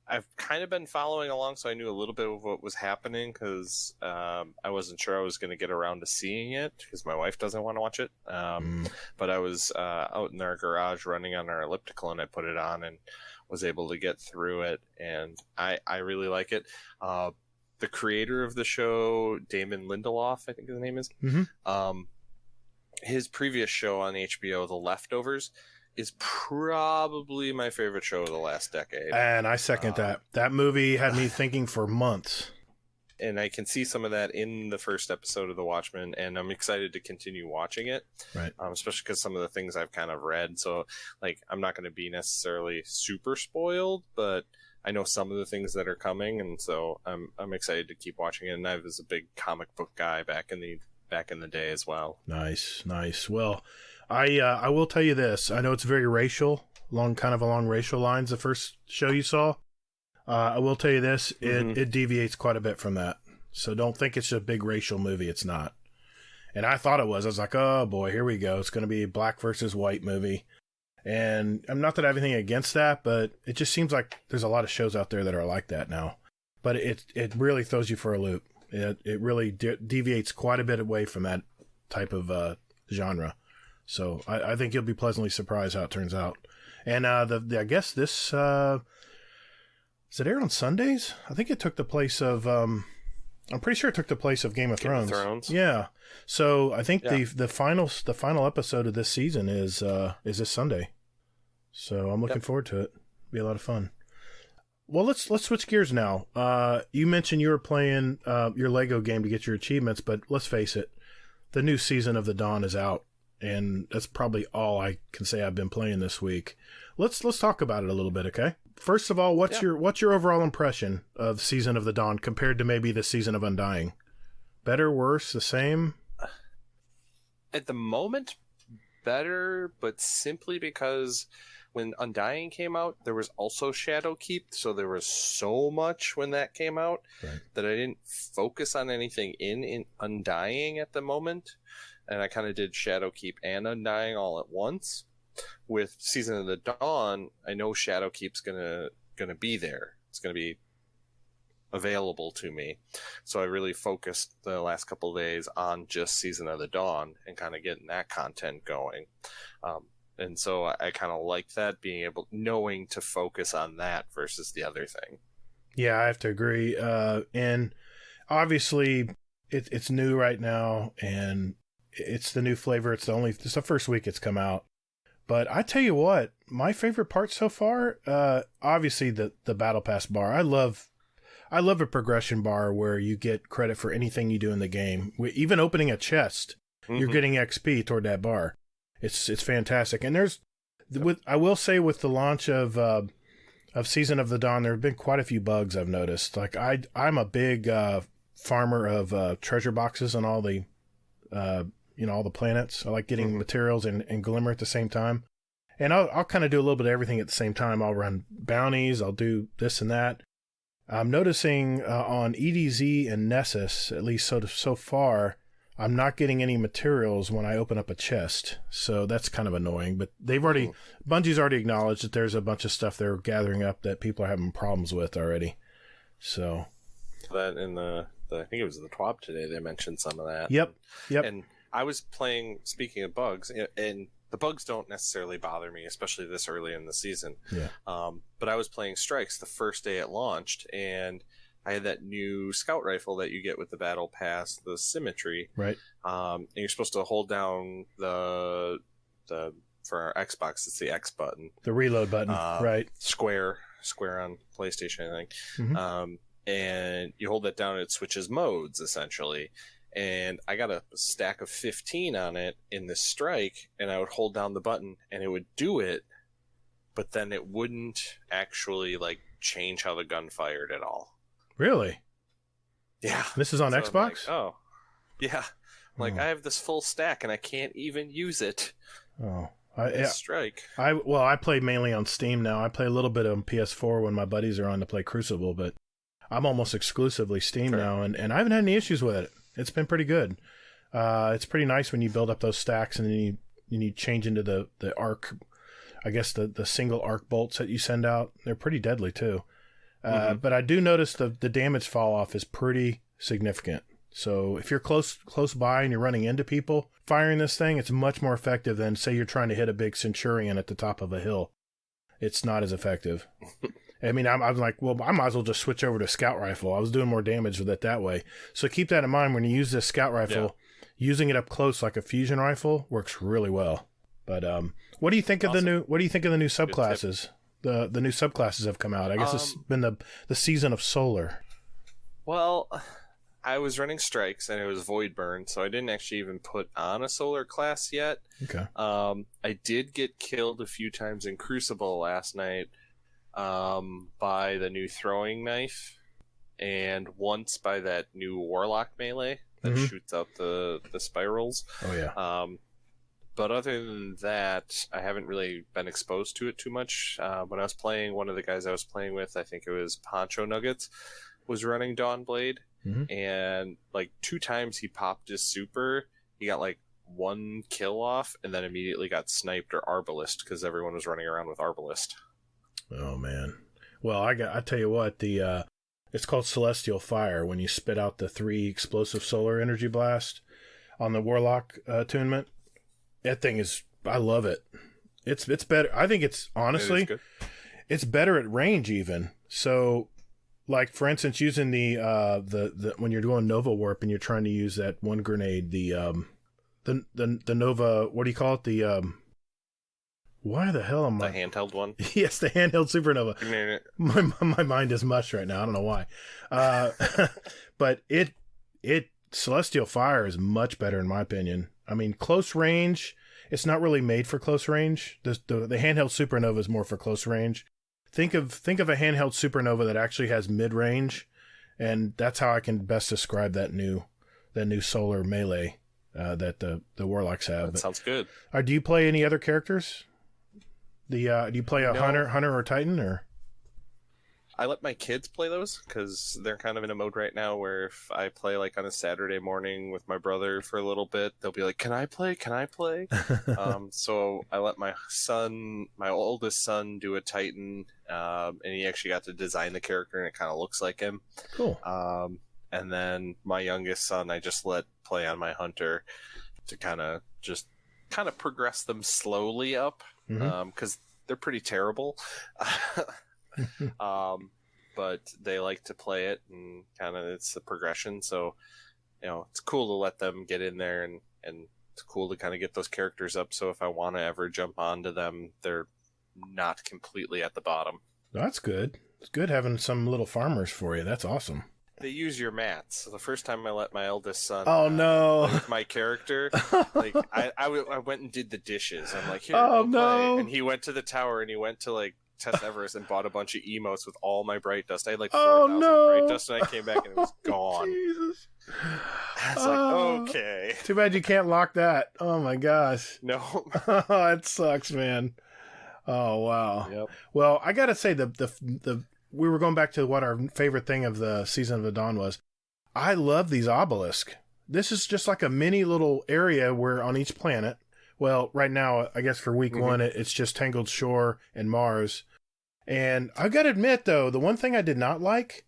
I've kind of been following along, so I knew a little bit of what was happening because I wasn't sure I was going to get around to seeing it because my wife doesn't want to watch it. But I was out in our garage running on our elliptical, and I put it on and was able to get through it. And I really like it. The creator of the show, Damon Lindelof, I think his name is, his previous show on HBO, The Leftovers, is probably my favorite show of the last decade. And I second that. That movie had me thinking for months. And I can see some of that in the first episode of The Watchmen, and I'm excited to continue watching it. Right. Especially because some of the things I've kind of read. So, I'm not going to be necessarily super spoiled, but I know some of the things that are coming, and so I'm excited to keep watching it. And I was a big comic book guy back in the day as well. Nice. Well, I will tell you this. I know it's very racial, along racial lines. The first show you saw, I will tell you this. It deviates quite a bit from that. So don't think it's a big racial movie. It's not. And I thought it was. I was like, oh boy, here we go. It's going to be a black versus white movie. And I'm not that I have anything against that, but it just seems like there's a lot of shows out there that are like that now. But it really throws you for a loop. It really deviates quite a bit away from that type of genre. So I think you'll be pleasantly surprised how it turns out. And I guess this is it aired on Sundays? I think it took the place of I'm pretty sure it took the place of Game of Thrones. Yeah. So I think the final episode of this season is this Sunday. So I'm looking forward to it. It'll be a lot of fun. Well, let's switch gears now. You mentioned you were playing your Lego game to get your achievements, but let's face it, the new season of The Dawn is out. And that's probably all I can say I've been playing this week. Let's talk about it a little bit, okay? First of all, what's your overall impression of Season of the Dawn compared to maybe the Season of Undying? Better, worse, the same? At the moment, better, but simply because when Undying came out, there was also Shadowkeep, so there was so much when that came out that I didn't focus on anything in Undying at the moment. And I kind of did Shadowkeep and Undying all at once. With Season of the Dawn, I know Shadowkeep's gonna be there. It's gonna be available to me. So I really focused the last couple of days on just Season of the Dawn and kind of getting that content going. And so I kind of like that, knowing to focus on that versus the other thing. Yeah, I have to agree. And obviously it's new right now, and it's the new flavor. It's the first week it's come out. But I tell you what, my favorite part so far, obviously the Battle Pass bar. I love a progression bar where you get credit for anything you do in the game. Even opening a chest, you're getting XP toward that bar. It's fantastic. And I will say with the launch of Season of the Dawn, there have been quite a few bugs I've noticed. Like I'm a big farmer of treasure boxes on all the all the planets. I like getting materials and glimmer at the same time. And I'll kind of do a little bit of everything at the same time. I'll run bounties. I'll do this and that. I'm noticing on EDZ and Nessus, at least so far, I'm not getting any materials when I open up a chest. So that's kind of annoying. But Bungie's already acknowledged that there's a bunch of stuff they're gathering up that people are having problems with already. So that in I think it was the TWAB today, they mentioned some of that. Yep. And I was playing, speaking of bugs, and the bugs don't necessarily bother me, especially this early in the season. Yeah. But I was playing Strikes the first day it launched, and I had that new scout rifle that you get with the Battle Pass, the Symmetry. Right. And you're supposed to hold down the for our Xbox, it's the X button. The reload button, right. Square on PlayStation, I think. And you hold that down and it switches modes, essentially. And I got a stack of 15 on it in this Strike, and I would hold down the button and it would do it, but then it wouldn't actually change how the gun fired at all. Really? Yeah. This is on Xbox? Oh, yeah. Like, I have this full stack and I can't even use it. Oh. Strike. I play mainly on Steam now. I play a little bit on PS4 when my buddies are on to play Crucible, but I'm almost exclusively Steam now, and I haven't had any issues with it. It's been pretty good. It's pretty nice when you build up those stacks and then you change into the arc, I guess the single arc bolts that you send out. They're pretty deadly too. But I do notice the damage fall off is pretty significant. So if you're close by and you're running into people firing this thing, it's much more effective than, say, you're trying to hit a big Centurion at the top of a hill. It's not as effective. I mean, I'm like, well, I might as well just switch over to Scout Rifle. I was doing more damage with it that way. So keep that in mind when you use this Scout Rifle. Yeah. Using it up close like a fusion rifle works really well. But what do you think of the new subclasses? The new subclasses have come out. I guess it's been the season of Solar. Well, I was running Strikes and it was Void Burn, so I didn't actually even put on a Solar class yet. Okay. I did get killed a few times in Crucible last night by the new throwing knife, and once by that new Warlock melee that shoots out the spirals. Oh yeah. But other than that, I haven't really been exposed to it too much. When I was playing, one of the guys I was playing with, I think it was Poncho Nuggets, was running Dawnblade. And like 2 times he popped his super, he got like 1 kill off, and then immediately got sniped or arbalist because everyone was running around with arbalist. Oh man! Well, I tell you what, it's called Celestial Fire when you spit out the 3 explosive solar energy blast on the Warlock attunement. That thing is, I love it. It's better. I think it's honestly, it's better at range even. So. Like, for instance, using the when you're doing Nova Warp and you're trying to use that one grenade, the Nova, what do you call it? Why the hell am I? The handheld one? Yes, the handheld supernova. My mind is mush right now. I don't know why. But Celestial Fire is much better in my opinion. I mean, close range, it's not really made for close range. The handheld supernova is more for close range. Think of a handheld supernova that actually has mid-range, and that's how I can best describe that new solar melee that the Warlocks have. That sounds good. Do you play any other characters? Do you play a hunter or Titan, or? I let my kids play those because they're kind of in a mode right now where if I play like on a Saturday morning with my brother for a little bit, they'll be like, "Can I play? Can I play?" So I let my oldest son, do a Titan, and he actually got to design the character, and it kind of looks like him. Cool. And then my youngest son, I just let play on my hunter to kind of progress them slowly up because they're pretty terrible. But they like to play it, and kind of it's the progression. So, it's cool to let them get in there, and it's cool to kind of get those characters up. So if I want to ever jump onto them, they're not completely at the bottom. That's good. It's good having some little farmers for you. That's awesome. They use your mats. So the first time I let my eldest son with my character, like I went and did the dishes. I'm like, here, play. And he went to the tower and he went to like Test Everest and bought a bunch of emotes with all my bright dust. I had like 4,000 bright dust, and I came back and it was gone. Jesus. I was like, okay. Too bad you can't lock that. Oh my gosh. No. It sucks, man. Oh wow. Yep. Well, I gotta say we were going back to what our favorite thing of the Season of the Dawn was. I love these obelisks. This is just like a mini little area where on each planet. Well, right now, I guess for week 1, it's just Tangled Shore and Mars. And I've got to admit, though, the one thing I did not like,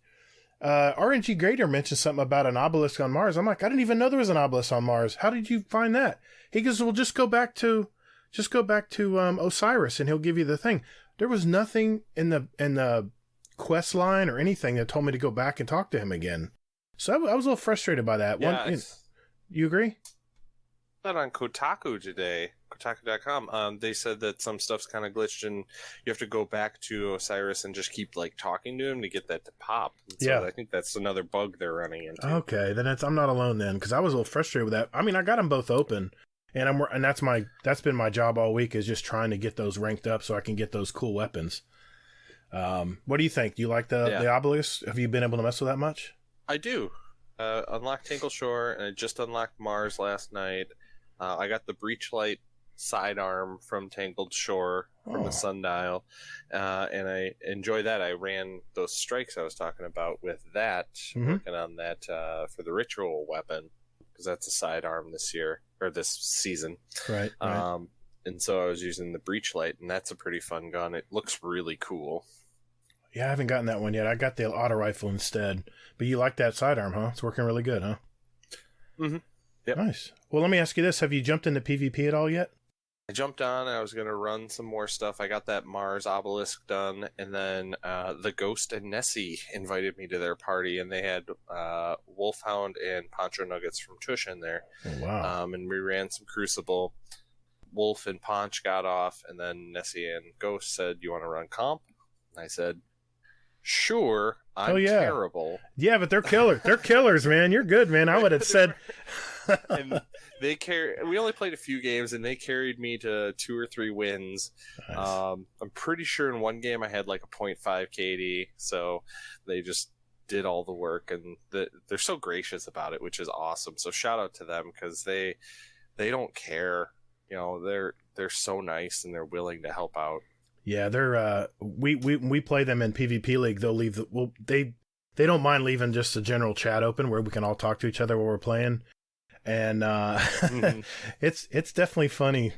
RNG Grader mentioned something about an obelisk on Mars. I'm like, I didn't even know there was an obelisk on Mars. How did you find that? He goes, well, just go back to Osiris, and he'll give you the thing. There was nothing in the quest line or anything that told me to go back and talk to him again. So I was a little frustrated by that. Yeah, you agree? That on Kotaku today, Kotaku.com, they said that some stuff's kind of glitched and you have to go back to Osiris and just keep like talking to him to get that to pop. So I think that's another bug they're running into. Okay, then I'm not alone then, because I was a little frustrated with that. I mean, I got them both open, and that's been my job all week, is just trying to get those ranked up so I can get those cool weapons. What do you think? Do you like the obelisk? Have you been able to mess with that much? I do. unlocked Tinkle Shore, and I just unlocked Mars last night. I got the Breachlight sidearm from Tangled Shore from the Sundial, and I enjoy that. I ran those strikes I was talking about with that, working on that Mm-hmm. for the ritual weapon, because that's a sidearm this year, or this season. Right. And so I was using the Breachlight, and that's a pretty fun gun. It looks really cool. Yeah, I haven't gotten that one yet. I got the auto rifle instead. But you like that sidearm, huh? It's working really good, huh? Mm-hmm. Yep. Nice. Well, let me ask you this. Have you jumped into PvP at all yet? I jumped on. I was going to run some more stuff. I got that Mars obelisk done, and then the Ghost and Nessie invited me to their party, and they had Wolfhound and Poncho Nuggets from Tush in there. Oh, wow. And we ran some Crucible. Wolf and Ponch got off, and then Nessie and Ghost said, "You want to run comp?" And I said, "Sure, I'm terrible." Yeah, but they're killers. They're killers, man. You're good, man. I would have said... And we only played a few games, and they carried me to 2 or 3 wins. Nice. I'm pretty sure in one game I had like a 0.5 KD, so they just did all the work, and they're so gracious about it, which is awesome. So shout out to them, because they don't care. You know, they're so nice, and they're willing to help out. Yeah, they're we play them in PvP League. They'll leave they don't mind leaving just a general chat open where we can all talk to each other while we're playing. And it's definitely funny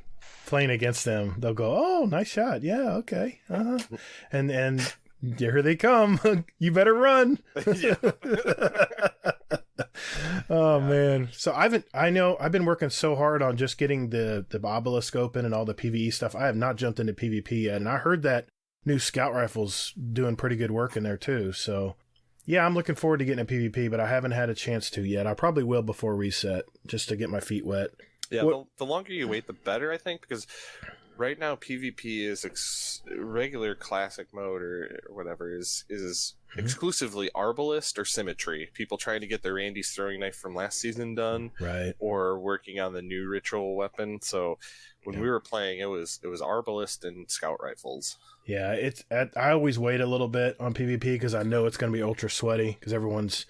playing against them. They'll go, "Oh, nice shot. Yeah, okay." Uh-huh. And here they come. You better run. Oh man. So I've been working so hard on just getting the obelisk open and all the PvE stuff. I have not jumped into PvP yet, and I heard that new scout rifle's doing pretty good work in there too. So yeah, I'm looking forward to getting a PvP, but I haven't had a chance to yet. I probably will before reset, just to get my feet wet. Yeah, the longer you wait, the better, I think, because right now PvP is regular classic mode or whatever is exclusively Arbalist or Symmetry. People trying to get their Andy's throwing knife from last season done, right? Or working on the new ritual weapon. So when we were playing, it was Arbalist and scout rifles. Yeah, I always wait a little bit on PvP because I know it's going to be ultra sweaty because everyone's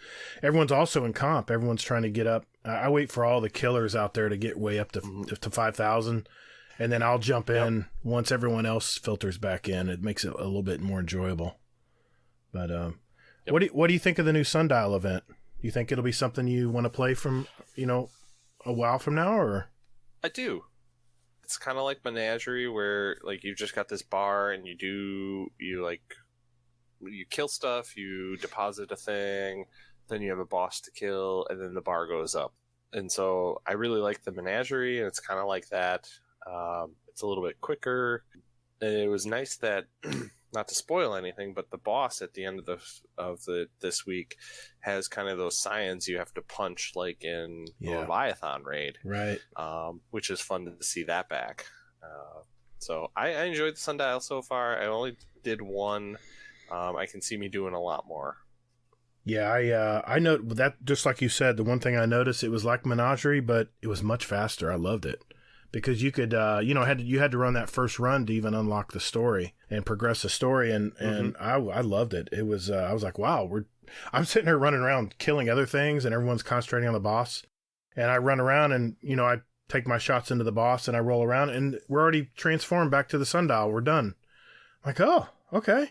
also in comp. Everyone's trying to get up. I wait for all the killers out there to get way up to 5,000, and then I'll jump in once everyone else filters back in. It makes it a little bit more enjoyable. But what do you think of the new Sundial event? You think it'll be something you want to play from a while from now, or? I do. It's kind of like Menagerie, where like you've just got this bar and you kill stuff, you deposit a thing, then you have a boss to kill, and then the bar goes up. And so I really like the Menagerie, and it's kind of like that. It's a little bit quicker. And it was nice that, not to spoil anything, but the boss at the end of this week has kind of those signs you have to punch, like in the Leviathan raid, right? Which is fun to see that back. So I enjoyed the Sundial so far. I only did one. I can see me doing a lot more. Yeah, I know that. Just like you said, the one thing I noticed, it was like Menagerie, but it was much faster. I loved it. Because you could, you had to run that first run to even unlock the story and progress the story, and I loved it. It was, I was like, wow, I'm sitting here running around killing other things, and everyone's concentrating on the boss, and I run around and I take my shots into the boss and I roll around, and we're already transformed back to the Sundial. We're done. I'm like, oh, okay.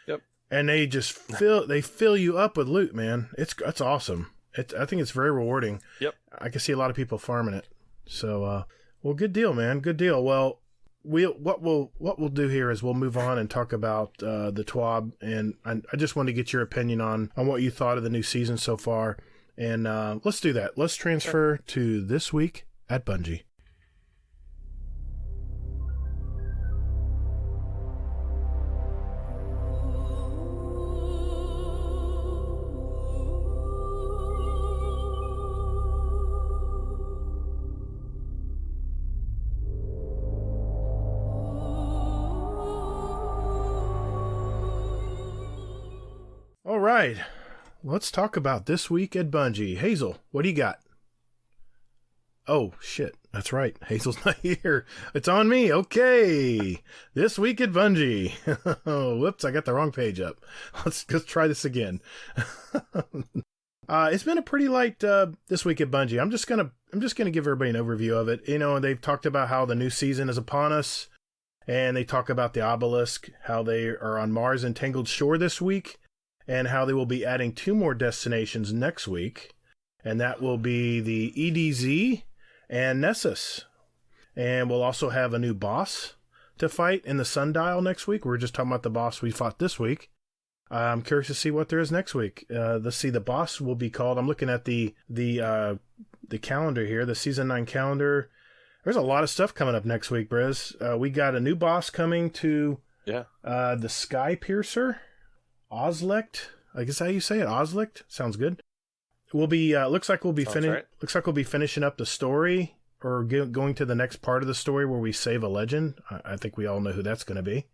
Yep. And they just fill you up with loot, man. It's awesome. I think it's very rewarding. Yep. I can see a lot of people farming it. So, well, good deal, man. Good deal. Well, what we'll do here is we'll move on and talk about the TWAB, and I just wanted to get your opinion on what you thought of the new season so far. And let's do that. Let's transfer to This Week at Bungie. All right, let's talk about This Week at Bungie. Hazel, what do you got? Oh, shit. That's right. Hazel's not here. It's on me. Okay. This Week at Bungie. Oh, whoops. I got the wrong page up. Let's try this again. It's been a pretty light this week at Bungie. I'm just gonna give everybody an overview of it. You know, they've talked about how the new season is upon us, and they talk about the obelisk, how they are on Mars and Tangled Shore this week, and how they will be adding 2 more destinations next week, and that will be the EDZ and Nessus, and we'll also have a new boss to fight in the Sundial next week. We're just talking about the boss we fought this week. I'm curious to see what there is next week. Let's see, the boss will be called, I'm looking at the calendar here, the Season 9 calendar. There's a lot of stuff coming up next week, Briz. We got a new boss coming to the Sky Piercer, Ozlect. I guess how you say it, Ozlect? Sounds good. We'll be, looks like we'll be finishing up the story, or going to the next part of the story where we save a legend. I think we all know who that's going to be.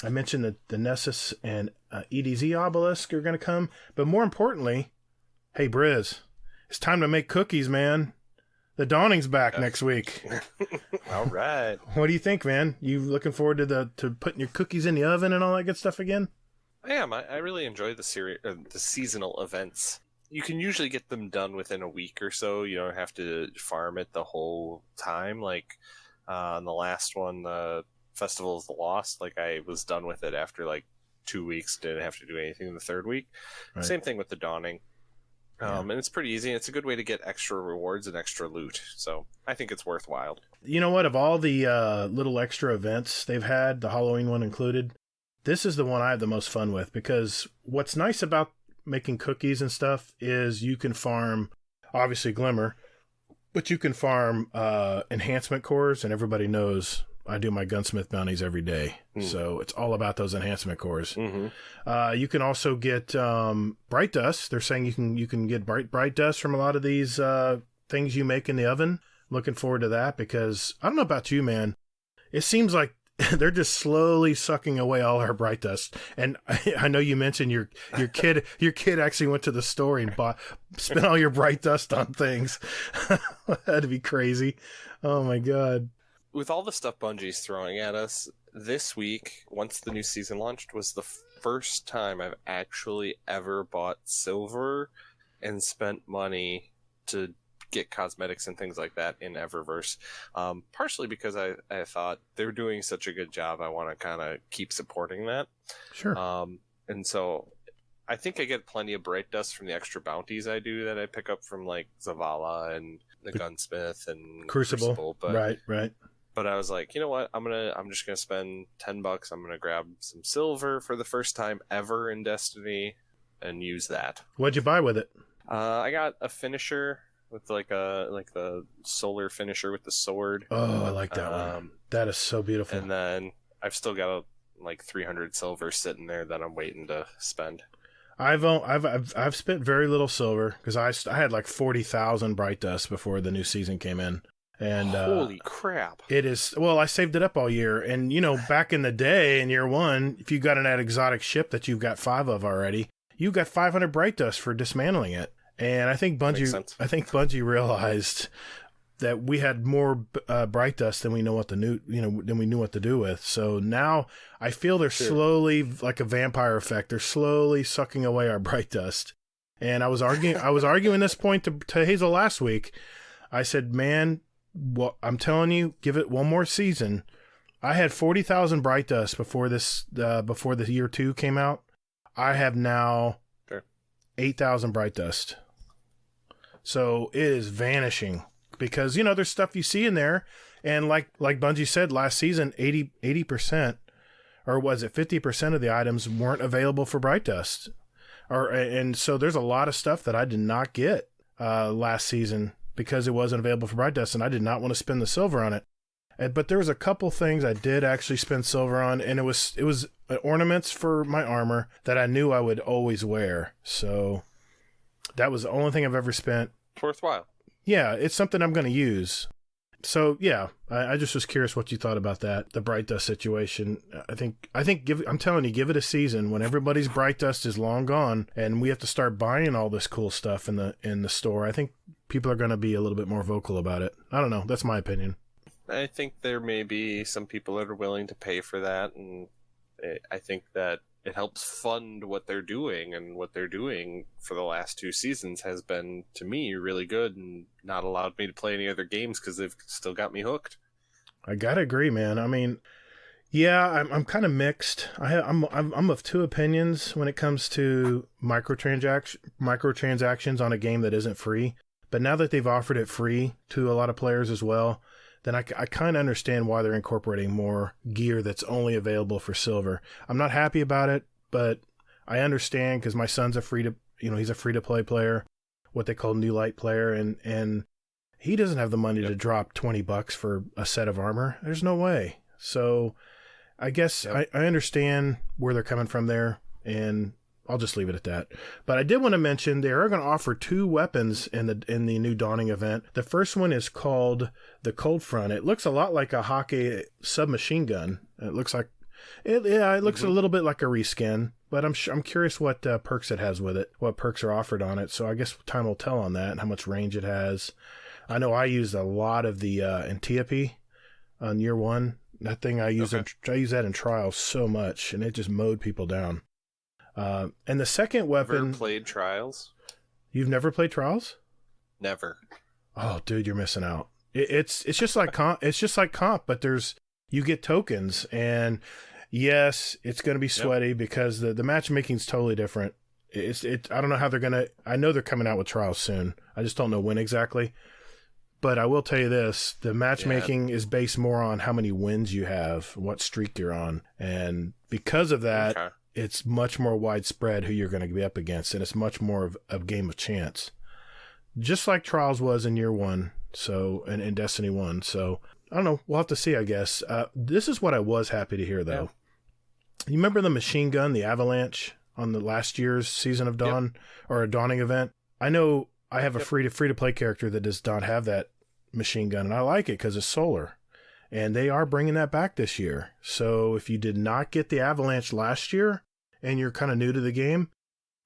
I mentioned that the Nessus and EDZ obelisk are going to come. But more importantly, hey, Briz, it's time to make cookies, man. The Dawning's back next week. All right. What do you think, man? You looking forward to putting your cookies in the oven and all that good stuff again? I am. I really enjoy the seasonal events. You can usually get them done within a week or so. You don't have to farm it the whole time. Like on the last one, the Festival of the Lost, like I was done with it after like 2 weeks, didn't have to do anything in the 3rd week. Right. Same thing with the Dawning. And it's pretty easy. It's a good way to get extra rewards and extra loot. So I think it's worthwhile. You know what? Of all the little extra events they've had, the Halloween one included, this is the one I have the most fun with, because what's nice about making cookies and stuff is you can farm, obviously Glimmer, but you can farm enhancement cores, and everybody knows I do my gunsmith bounties every day. So it's all about those enhancement cores. Mm-hmm. You can also get bright dust. They're saying you can get bright dust from a lot of these things you make in the oven. Looking forward to that, because I don't know about you, man. It seems like they're just slowly sucking away all our bright dust. And I know you mentioned your kid actually went to the store and spent all your bright dust on things. That'd be crazy. Oh my God. With all the stuff Bungie's throwing at us, this week, once the new season launched, was the first time I've actually ever bought silver and spent money to get cosmetics and things like that in Eververse. Partially because I thought they're doing such a good job, I want to kind of keep supporting that. Sure. And so I think I get plenty of bright dust from the extra bounties I do that I pick up from like Zavala and the Gunsmith and Crucible. But, right. But I was like, you know what? I'm just gonna spend $10. I'm gonna grab some silver for the first time ever in Destiny and use that. What'd you buy with it? I got a finisher with like the solar finisher with the sword. Oh, I like that one. That is so beautiful. And then I've still got like 300 silver sitting there that I'm waiting to spend. I've spent very little silver because I had like 40,000 bright dust before the new season came in. And holy crap! It is, well, I saved it up all year, and you know, back in the day, in year 1, if you got an exotic ship that you've got 5 of already, you got 500 bright dust for dismantling it. And I think Bungie realized that we had more bright dust than we knew what to do with. So now I feel they're slowly, like a vampire effect, they're slowly sucking away our bright dust. And I was arguing this point to Hazel last week. I said, man, well, I'm telling you, give it one more season. I had 40,000 bright dust before the year 2 came out. I have now 8,000 bright dust. So it is vanishing because, you know, there's stuff you see in there. And like Bungie said last season, 80%, or was it 50% of the items weren't available for bright dust. And so there's a lot of stuff that I did not get last season because it wasn't available for bright dust, and I did not want to spend the silver on it. But there was a couple things I did actually spend silver on, and it was ornaments for my armor that I knew I would always wear. So that was the only thing I've ever spent. It's worthwhile. Yeah, it's something I'm going to use. So yeah, I just was curious what you thought about that, the bright dust situation. I'm telling you, give it a season when everybody's bright dust is long gone, and we have to start buying all this cool stuff in the store. I think people are going to be a little bit more vocal about it. I don't know. That's my opinion. I think there may be some people that are willing to pay for that, and I think that it helps fund what they're doing, and what they're doing for the last 2 seasons has been, to me, really good, and not allowed me to play any other games because they've still got me hooked. I gotta agree, man. I mean, yeah, I'm kind of mixed. I'm of two opinions when it comes to microtransactions on a game that isn't free. But now that they've offered it free to a lot of players as well, then I kind of understand why they're incorporating more gear that's only available for silver. I'm not happy about it, but I understand because my son's he's a free-to-play player, what they call new light player, and he doesn't have the money to drop $20 for a set of armor. There's no way. So I guess I understand where they're coming from there, and I'll just leave it at that. But I did want to mention they are going to offer 2 weapons in the new Dawning event. The first one is called the Cold Front. It looks a lot like a hockey submachine gun. It looks like it looks a little bit like a reskin. But I'm curious what perks it has with it, what perks are offered on it. So I guess time will tell on that and how much range it has. I know I used a lot of the Antiope on year 1. That thing I use that in trials so much, and it just mowed people down. And the second weapon. Never played Trials? You've never played Trials? Never. Oh, dude, you're missing out. It's just like comp. It's just like comp, but you get tokens, and yes, it's going to be sweaty because the matchmaking's totally different. I don't know how they're gonna. I know they're coming out with Trials soon. I just don't know when exactly. But I will tell you this: the matchmaking is based more on how many wins you have, what streak you're on, and because of that. It's much more widespread who you're going to be up against, and it's much more of a game of chance. Just like Trials was in year 1, so and in Destiny 1. So, I don't know. We'll have to see, I guess. This is what I was happy to hear, though. Yeah. You remember the machine gun, the Avalanche, on the last year's Season of Dawn, or a Dawning event? I know I have a free-to-play character that does not have that machine gun, and I like it because it's solar. And they are bringing that back this year. So, if you did not get the Avalanche last year, and you're kind of new to the game,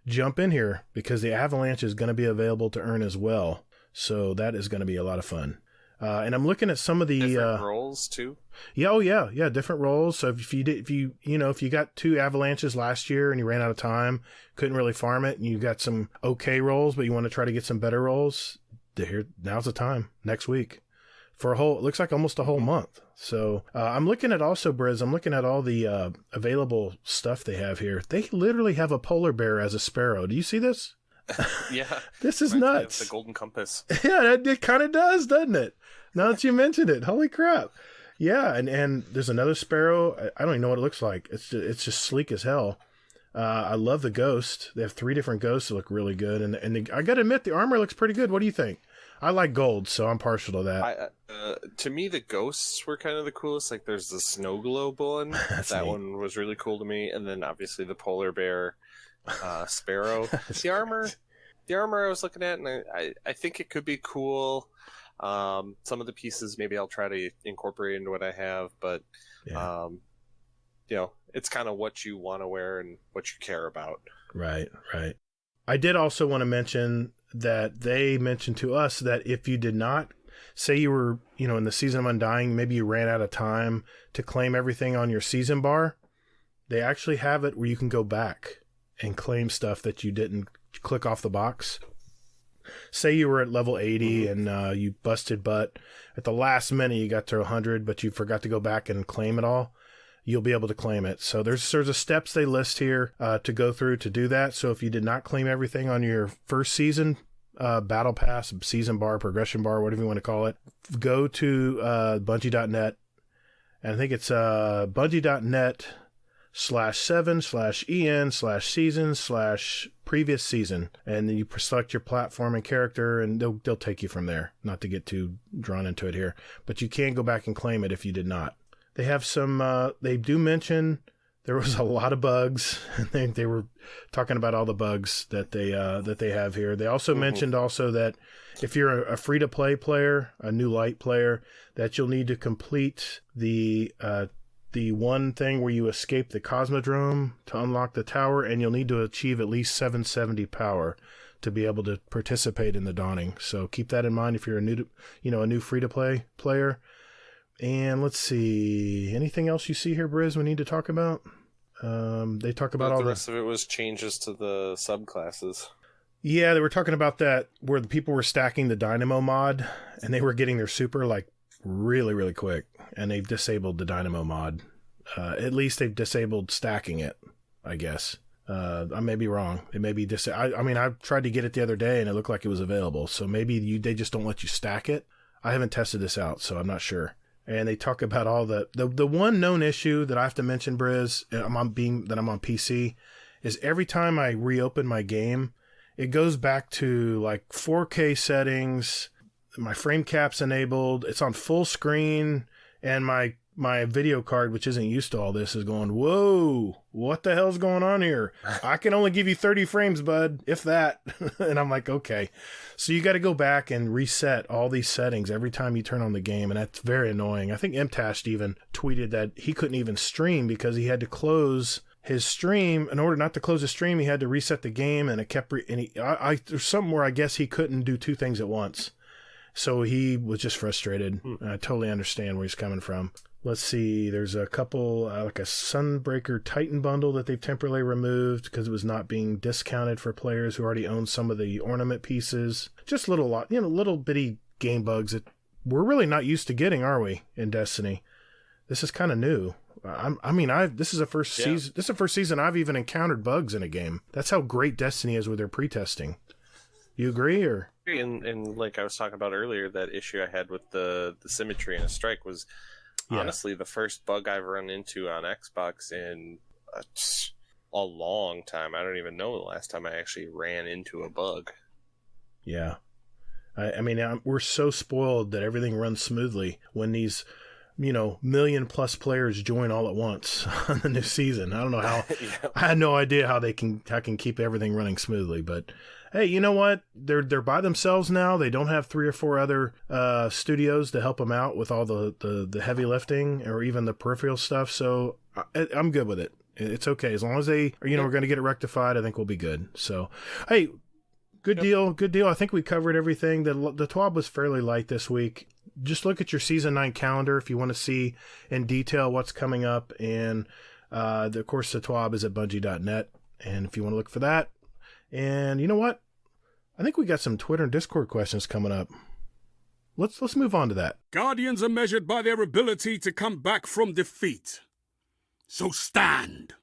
jump in here because the Avalanche is going to be available to earn as well. So that is going to be a lot of fun. And I'm looking at some of the different roles too. Yeah, different roles. So if you got 2 Avalanches last year and you ran out of time, couldn't really farm it, and you got some okay rolls, but you want to try to get some better rolls, now's the time. Next week. For it looks like almost a whole month. So I'm looking at also, Briz, I'm looking at all the available stuff they have here. They literally have a polar bear as a sparrow. Do you see this? Yeah. This is nuts. The Golden Compass. Yeah, it kind of does, doesn't it? Now that you mentioned it. Holy crap. Yeah, and there's another sparrow. I don't even know what it looks like. It's just sleek as hell. I love the ghost. They have 3 different ghosts that look really good. And I got to admit, the armor looks pretty good. What do you think? I like gold, so I'm partial to that. To me, the ghosts were kind of the coolest. Like, there's the snow globe one. That neat. one was really cool to me. And then, obviously, the polar bear sparrow. The armor I was looking at, and I think it could be cool. Some of the pieces, maybe I'll try to incorporate into what I have. But, it's kind of what you want to wear and what you care about. Right. I did also want to mention that they mentioned to us that if you did not, say you were, in the Season of Undying, maybe you ran out of time to claim everything on your season bar, they actually have it where you can go back and claim stuff that you didn't click off the box. Say you were at level 80 and you busted butt. At the last minute you got to 100, but you forgot to go back and claim it all. You'll be able to claim it. So there's a steps they list here to go through to do that. So if you did not claim everything on your first season, battle pass, season bar, progression bar, whatever you want to call it, go to Bungie.net. And I think it's Bungie.net/7/EN/season/previous season. And then you select your platform and character, and they'll take you from there. Not to get too drawn into it here. But you can go back and claim it if you did not. They have some, they do mention there was a lot of bugs. They were talking about all the bugs that they have here. They also mentioned also that if you're a free-to-play player, a new light player, that you'll need to complete the one thing where you escape the Cosmodrome to unlock the tower, and you'll need to achieve at least 770 power to be able to participate in the Dawning. So keep that in mind if you're a new free-to-play player. And let's see, anything else you see here, Briz, we need to talk about? They talk about the rest of it was changes to the subclasses. Yeah, they were talking about that where the people were stacking the Dynamo mod and they were getting their super like really, really quick. And they've disabled the Dynamo mod. At least they've disabled stacking it, I guess. I may be wrong. It may be I mean, I tried to get it the other day and it looked like it was available. So maybe they just don't let you stack it. I haven't tested this out, so I'm not sure. And they talk about all the one known issue that I have to mention, Briz, I'm on PC, is every time I reopen my game, it goes back to like 4K settings. My frame cap's enabled. It's on full screen, and my video card, which isn't used to all this, is going, whoa, what the hell's going on here? I can only give you 30 frames, bud, if that. And I'm like, okay. So you got to go back and reset all these settings every time you turn on the game, and that's very annoying. I think Mtashed even tweeted that he couldn't even stream because he had to close his stream. In order not to close the stream, he had to reset the game, and it kept there's something where I guess he couldn't do two things at once. So he was just frustrated. I totally understand where he's coming from. Let's see. There's a couple, like a Sunbreaker Titan bundle that they've temporarily removed because it was not being discounted for players who already own some of the ornament pieces. Just little bitty game bugs that we're really not used to getting, are we, in Destiny? This is kind of new. This is the first season. This is the first season I've even encountered bugs in a game. That's how great Destiny is with their pre-testing. You agree, or? And like I was talking about earlier, that issue I had with the symmetry in a strike was honestly the first bug I've run into on Xbox in a long time. I don't even know the last time I actually ran into a bug. Yeah. I mean, we're so spoiled that everything runs smoothly when these, million plus players join all at once on the new season. I don't know how. I had no idea how they can keep everything running smoothly, but hey, you know what? They're by themselves now. They don't have 3 or 4 other studios to help them out with all the heavy lifting or even the peripheral stuff. So I'm good with it. It's okay as long as they are, we're going to get it rectified. I think we'll be good. So, hey, good deal. I think we covered everything. The TWAB was fairly light this week. Just look at your season 9 calendar if you want to see in detail what's coming up. And of course, the TWAB is at Bungie.net. And if you want to look for that. And you know what? I think we got some Twitter and Discord questions coming up. Let's move on to that. Guardians are measured by their ability to come back from defeat. So stand.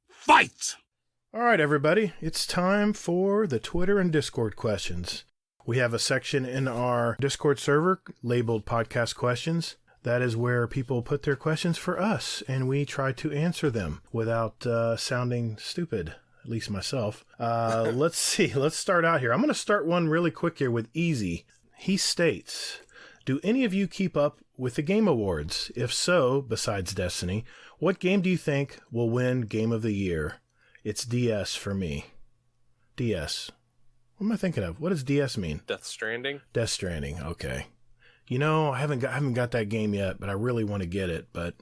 Fight! All right, everybody. It's time for the Twitter and Discord questions. We have a section in our Discord server labeled Podcast Questions. That is where people put their questions for us, and we try to answer them without sounding stupid. At least myself. Let's see. Let's start out here. I'm going to start one really quick here with Easy. He states, do any of you keep up with the Game Awards? If so, besides Destiny, what game do you think will win Game of the Year? It's DS for me. DS. What am I thinking of? What does DS mean? Death Stranding? Death Stranding. Okay. I haven't got that game yet, but I really want to get it. But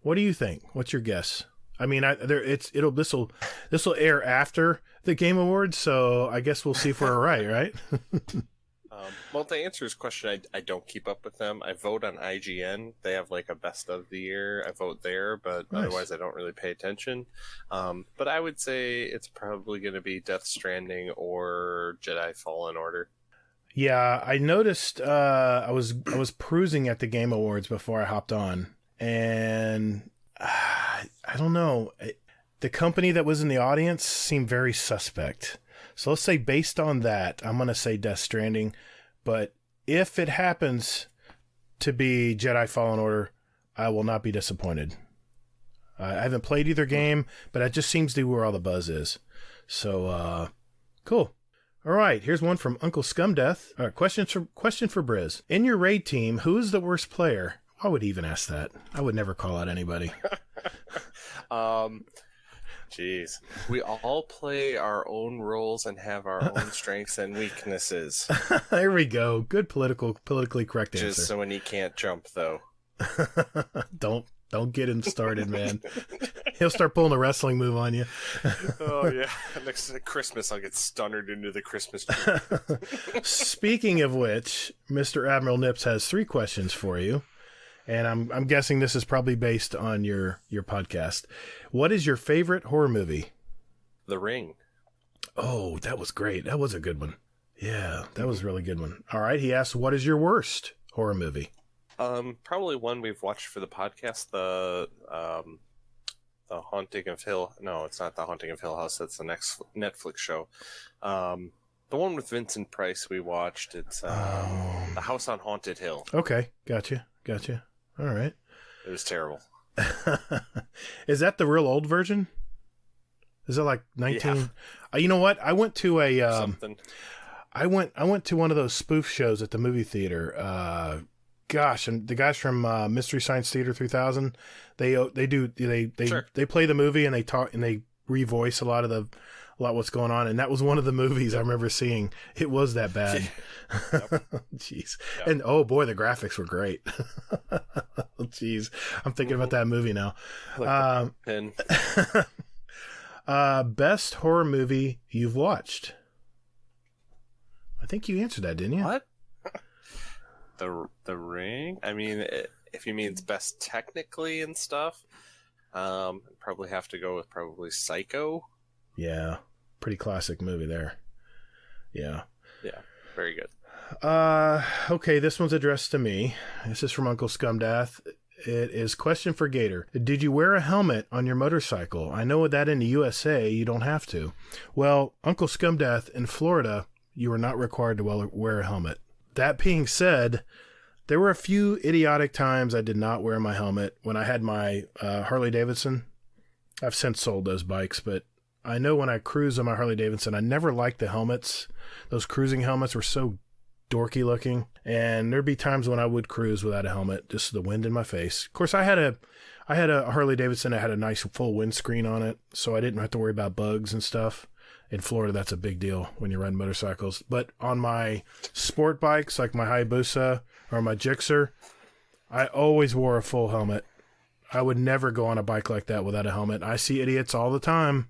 what do you think? What's your guess? I mean, this will air after the Game Awards, so I guess we'll see if we're right? Well, to answer his question, I don't keep up with them. I vote on IGN. They have like a best of the year. I vote there, but nice. Otherwise I don't really pay attention. But I would say it's probably going to be Death Stranding or Jedi Fallen Order. Yeah, I noticed. I was perusing at the Game Awards before I hopped on, and I don't know. The company that was in the audience seemed very suspect. So let's say based on that, I'm going to say Death Stranding. But if it happens to be Jedi Fallen Order, I will not be disappointed. I haven't played either game, but it just seems to be where all the buzz is. So, cool. All right, here's one from Uncle Scumdeath. All right, question for Briz. In your raid team, who is the worst player? Why would he even ask that? I would never call out anybody. Jeez. We all play our own roles and have our own strengths and weaknesses. There we go. Good politically correct answer. Just so when he can't jump, though. Don't get him started, man. He'll start pulling a wrestling move on you. Oh, yeah. Next Christmas, I'll get stunnered into the Christmas tree. Speaking of which, Mr. Admiral Nips has 3 questions for you. And I'm guessing this is probably based on your podcast. What is your favorite horror movie? The Ring. Oh, that was great. That was a good one. Yeah, that was a really good one. All right. He asked, what is your worst horror movie? Probably one we've watched for the podcast. The Haunting of Hill. No, it's not The Haunting of Hill House. That's the next Netflix show. The one with Vincent Price we watched. It's The House on Haunted Hill. Okay. Gotcha. All right. It was terrible. Is that the real old version? Is it like 19? Yeah. You know what? I went to a something. I went to one of those spoof shows at the movie theater. And the guys from Mystery Science Theater 3000, they Sure. they play the movie and they talk and they revoice a lot what's going on, and that was one of the movies I remember seeing. It was that bad. Jeez. Yep. And oh boy, the graphics were great. Jeez. I'm thinking about that movie now. Best horror movie you've watched? I think you answered that, didn't you? What? The Ring? I mean, if you mean it's best technically and stuff, I'd probably have to go with Psycho. Yeah. Pretty classic movie there. Yeah. Yeah. Very good. Okay, this one's addressed to me. This is from Uncle Scumdath. It is question for Gator. Did you wear a helmet on your motorcycle? I know that in the USA you don't have to. Well, Uncle Scumdath, in Florida, you are not required to wear a helmet. That being said, there were a few idiotic times I did not wear my helmet. When I had my Harley Davidson, I've since sold those bikes, but I know when I cruise on my Harley Davidson, I never liked the helmets. Those cruising helmets were so dorky looking, and there'd be times when I would cruise without a helmet, just the wind in my face. Of course, I had a Harley Davidson that had a nice full windscreen on it, so I didn't have to worry about bugs and stuff. In Florida, that's a big deal when you're riding motorcycles. But on my sport bikes, like my Hayabusa or my Gixxer, I always wore a full helmet. I would never go on a bike like that without a helmet. I see idiots all the time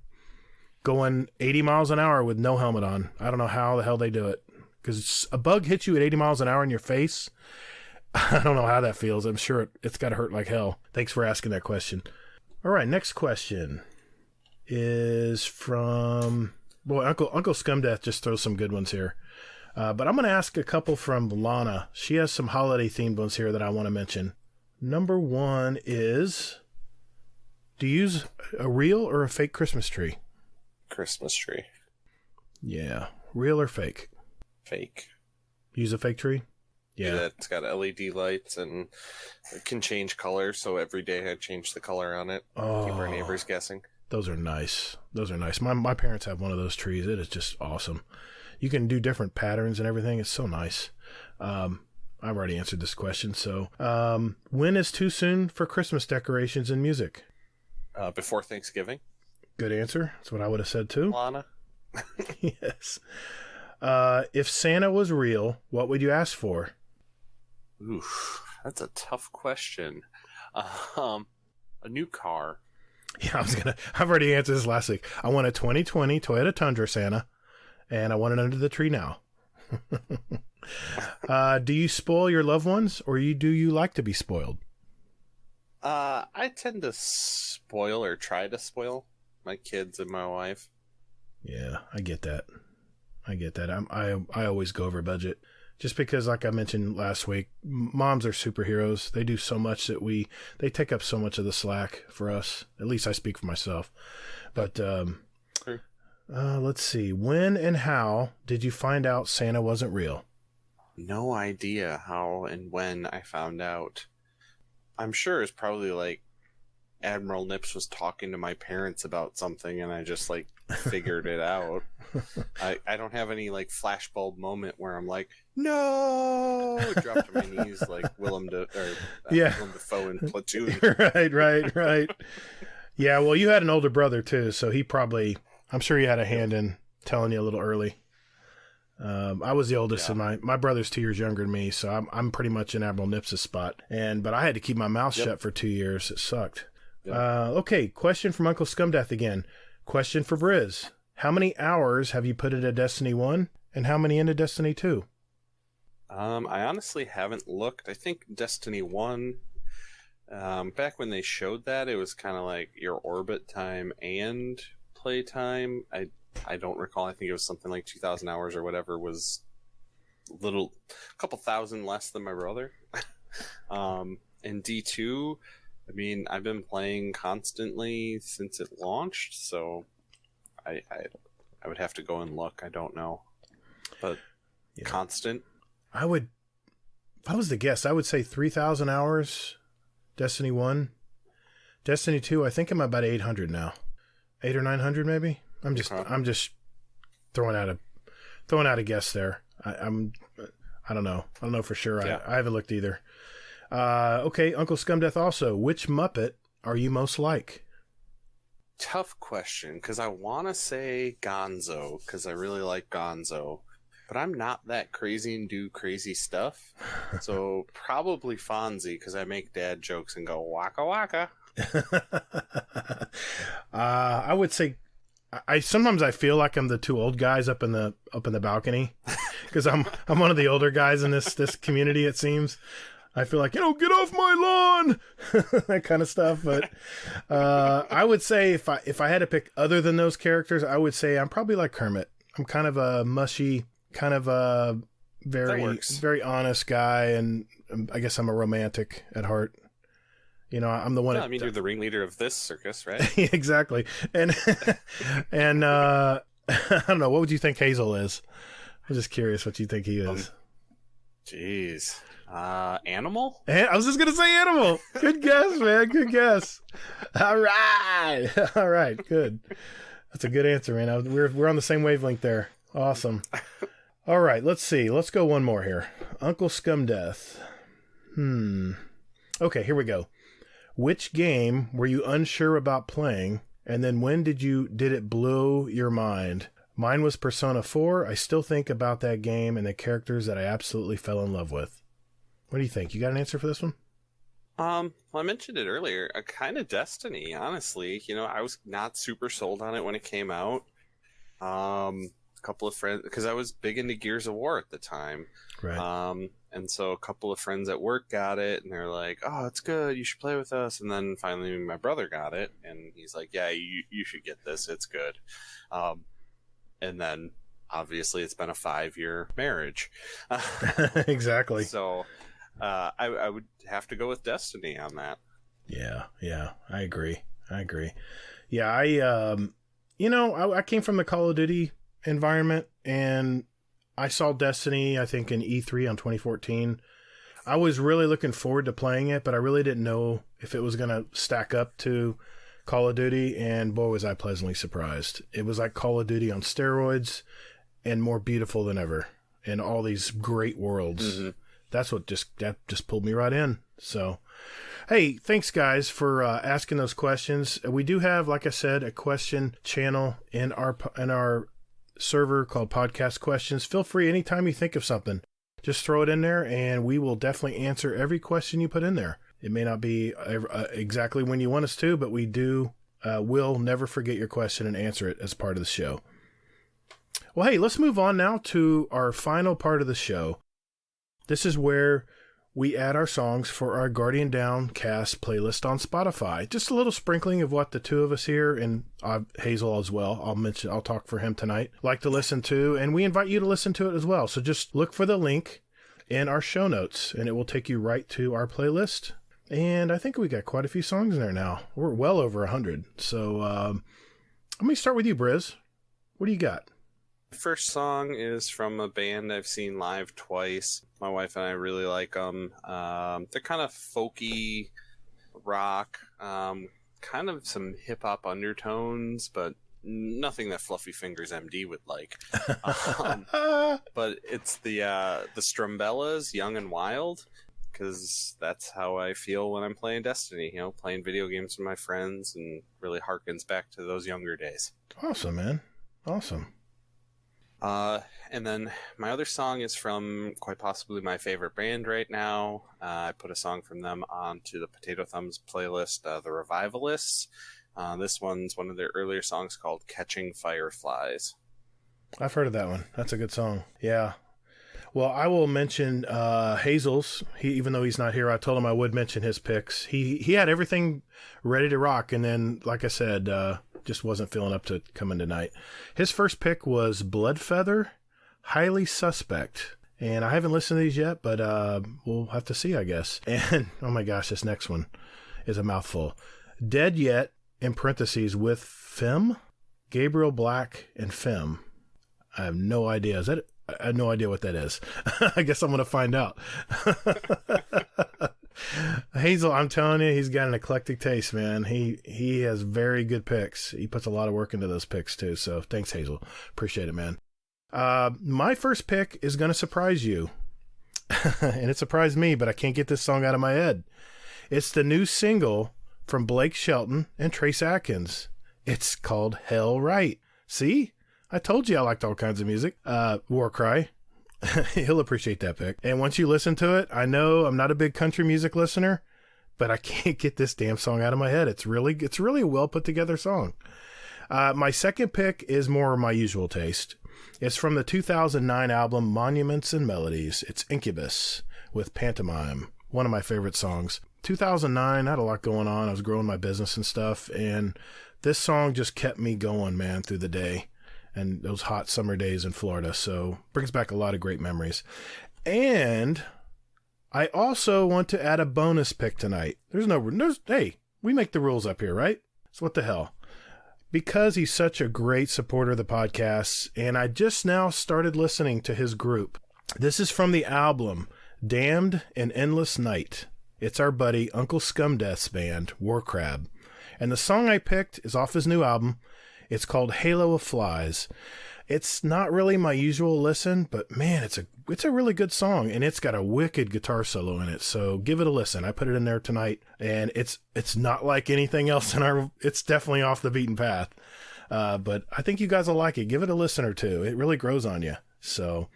going 80 miles an hour with no helmet on. I don't know how the hell they do it. Because a bug hits you at 80 miles an hour in your face. I don't know how that feels. I'm sure it's got to hurt like hell. Thanks for asking that question. All right, next question is from... Boy, Uncle Scumdeath just throws some good ones here. But I'm going to ask a couple from Lana. She has some holiday-themed ones here that I want to mention. Number one is, do you use a real or a fake Christmas tree? Christmas tree. Yeah. Real or fake? Fake. Use a fake tree? Yeah. It's got LED lights and it can change color, so every day I change the color on it. Oh, keep our neighbors guessing. Those are nice. My parents have one of those trees. It is just awesome. You can do different patterns and everything. It's so nice. I've already answered this question. So, when is too soon for Christmas decorations and music? Before Thanksgiving. Good answer. That's what I would have said too. Lana. Yes. If Santa was real, what would you ask for? Oof, that's a tough question. A new car. Yeah, I've already answered this last week. I want a 2020 Toyota Tundra, Santa, and I want it under the tree now. Do you spoil your loved ones, or do you like to be spoiled? I tend to spoil or try to spoil my kids and my wife. Yeah, I get that. I always go over budget. Just because, like I mentioned last week, moms are superheroes. They do so much that they take up so much of the slack for us. At least I speak for myself. But let's see. When and how did you find out Santa wasn't real? No idea how and when I found out. I'm sure it's probably like Admiral Nips was talking to my parents about something and I just like figured it out. I don't have any like flashbulb moment where I'm like, no, drop to my knees like Willem Dafoe in Platoon. Right. Yeah, well, you had an older brother too, so I'm sure he had a hand in telling you a little early. I was the oldest, and my brother's 2 years younger than me, so I'm pretty much in Admiral Nips' spot. But I had to keep my mouth shut for 2 years. It sucked. Yep. Okay, question from Uncle Scumdeath again. Question for Briz. How many hours have you put into Destiny 1, and how many into Destiny 2? I honestly haven't looked. I think Destiny 1, Back when they showed that, it was kind of like your orbit time and play time. I don't recall. I think it was something like 2,000 hours or whatever, was a couple thousand less than my brother. And D2, I mean, I've been playing constantly since it launched, so I would have to go and look. I don't know. But yeah. Constant. If I was to guess, I would say 3,000 hours, Destiny 1. Destiny 2, I think I'm about 800 now. 8 or 900 maybe? I'm just throwing out a guess there. I don't know. I don't know for sure. Yeah. I haven't looked either. Okay, Uncle Scumdeath also. Which Muppet are you most like? Tough question, because I want to say Gonzo, because I really like Gonzo. But I'm not that crazy and do crazy stuff. So probably Fonzie, because I make dad jokes and go, waka waka. I would say... sometimes I feel like I'm the two old guys up in the balcony, because I'm one of the older guys in this community. It seems I feel like, get off my lawn, that kind of stuff. But I would say if I had to pick other than those characters, I would say I'm probably like Kermit. I'm kind of a mushy, kind of a very honest guy, and I guess I'm a romantic at heart. I'm the one. Yeah, I mean, you're the ringleader of this circus, right? Exactly. And I don't know. What would you think Hazel is? I'm just curious what you think he is. Jeez. Animal? I was just gonna say animal. Good guess, man. Good guess. All right. Good. That's a good answer, man. We're on the same wavelength there. Awesome. All right. Let's see. Let's go one more here. Uncle Scumdeath. Okay. Here we go. Which game were you unsure about playing, and then when did it blow your mind? Mine was Persona 4. I still think about that game and the characters that I absolutely fell in love with. What do you think? You got an answer for this one? Well, I mentioned it earlier. Kind of Destiny, honestly. I was not super sold on it when it came out. A couple of friends, because I was big into Gears of War at the time. Right. And so a couple of friends at work got it, and they're like, "Oh, it's good. You should play with us." And then finally, my brother got it, and he's like, "Yeah, you should get this. It's good." And then obviously, it's been a 5-year marriage. Exactly. So I would have to go with Destiny on that. Yeah, I agree. Yeah, I came from the Call of Duty environment, and I saw Destiny, I think, in E3 on 2014. I was really looking forward to playing it, but I really didn't know if it was going to stack up to Call of Duty, and boy, was I pleasantly surprised. It was like Call of Duty on steroids and more beautiful than ever, in all these great worlds. Mm-hmm. That just pulled me right in. So, hey, thanks guys for asking those questions. We do have, like I said, a question channel in our server called Podcast Questions. Feel free anytime you think of something, just throw it in there, and we will definitely answer every question you put in there. It may not be exactly when you want us to, but we will never forget your question and answer it as part of the show. Well, hey, let's move on now to our final part of the show. This is where we add our songs for our Guardian Down cast playlist on Spotify. Just a little sprinkling of what the two of us here, and Hazel as well, I'll talk for him tonight, like to listen to, and we invite you to listen to it as well. So just look for the link in our show notes, and it will take you right to our playlist. And I think we got quite a few songs in there now. We're well over 100. So let me start with you, Briz. What do you got? The first song is from a band I've seen live twice. My wife and I really like them. They're kind of folky rock, kind of some hip-hop undertones, but nothing that Fluffy Fingers MD would like. But it's the Strumbellas, Young and Wild, because that's how I feel when I'm playing Destiny, playing video games with my friends, and really harkens back to those younger days. Awesome, man. Awesome. And then my other song is from quite possibly my favorite band right now. I put a song from them onto the Potato Thumbs playlist, The Revivalists. This one's one of their earlier songs called Catching Fireflies. I've heard of that one. That's a good song. Yeah. Well, I will mention Hazel's. Even though he's not here, I told him I would mention his picks. He had everything ready to rock, and then, like I said, just wasn't feeling up to coming tonight. His first pick was Bloodfeather, Highly Suspect. And I haven't listened to these yet, but we'll have to see, I guess. And, oh my gosh, this next one is a mouthful. Dead Yet, in parentheses, with Fem, Gabriel Black, and Fem. I have no idea. I have no idea what that is. I guess I'm going to find out. Hazel, I'm telling you, he's got an eclectic taste, man. He has very good picks. He puts a lot of work into those picks, too. So thanks, Hazel. Appreciate it, man. My first pick is going to surprise you. And it surprised me, but I can't get this song out of my head. It's the new single from Blake Shelton and Trace Atkins. It's called Hell Right. See? I told you I liked all kinds of music. War Cry. He'll appreciate that pick. And once you listen to it, I know I'm not a big country music listener, but I can't get this damn song out of my head. It's really a well put together song. My second pick is more my usual taste. It's from the 2009 album Monuments and Melodies. It's Incubus with Pantomime, one of my favorite songs. 2009, I had a lot going on. I was growing my business and stuff, and this song just kept me going, man, through the day and those hot summer days in Florida. So brings back a lot of great memories. And I also want to add a bonus pick tonight. Hey, we make the rules up here, right? So what the hell? Because he's such a great supporter of the podcast, and I just now started listening to his group. This is from the album Damned and Endless Night. It's our buddy Uncle Scumdeath's band, War Crab. And the song I picked is off his new album. It's called Halo of Flies. It's not really my usual listen, but man, it's a really good song, and it's got a wicked guitar solo in it. So give it a listen. I put it in there tonight, and it's not like anything else it's definitely off the beaten path. But I think you guys will like it. Give it a listen or two. It really grows on you. So,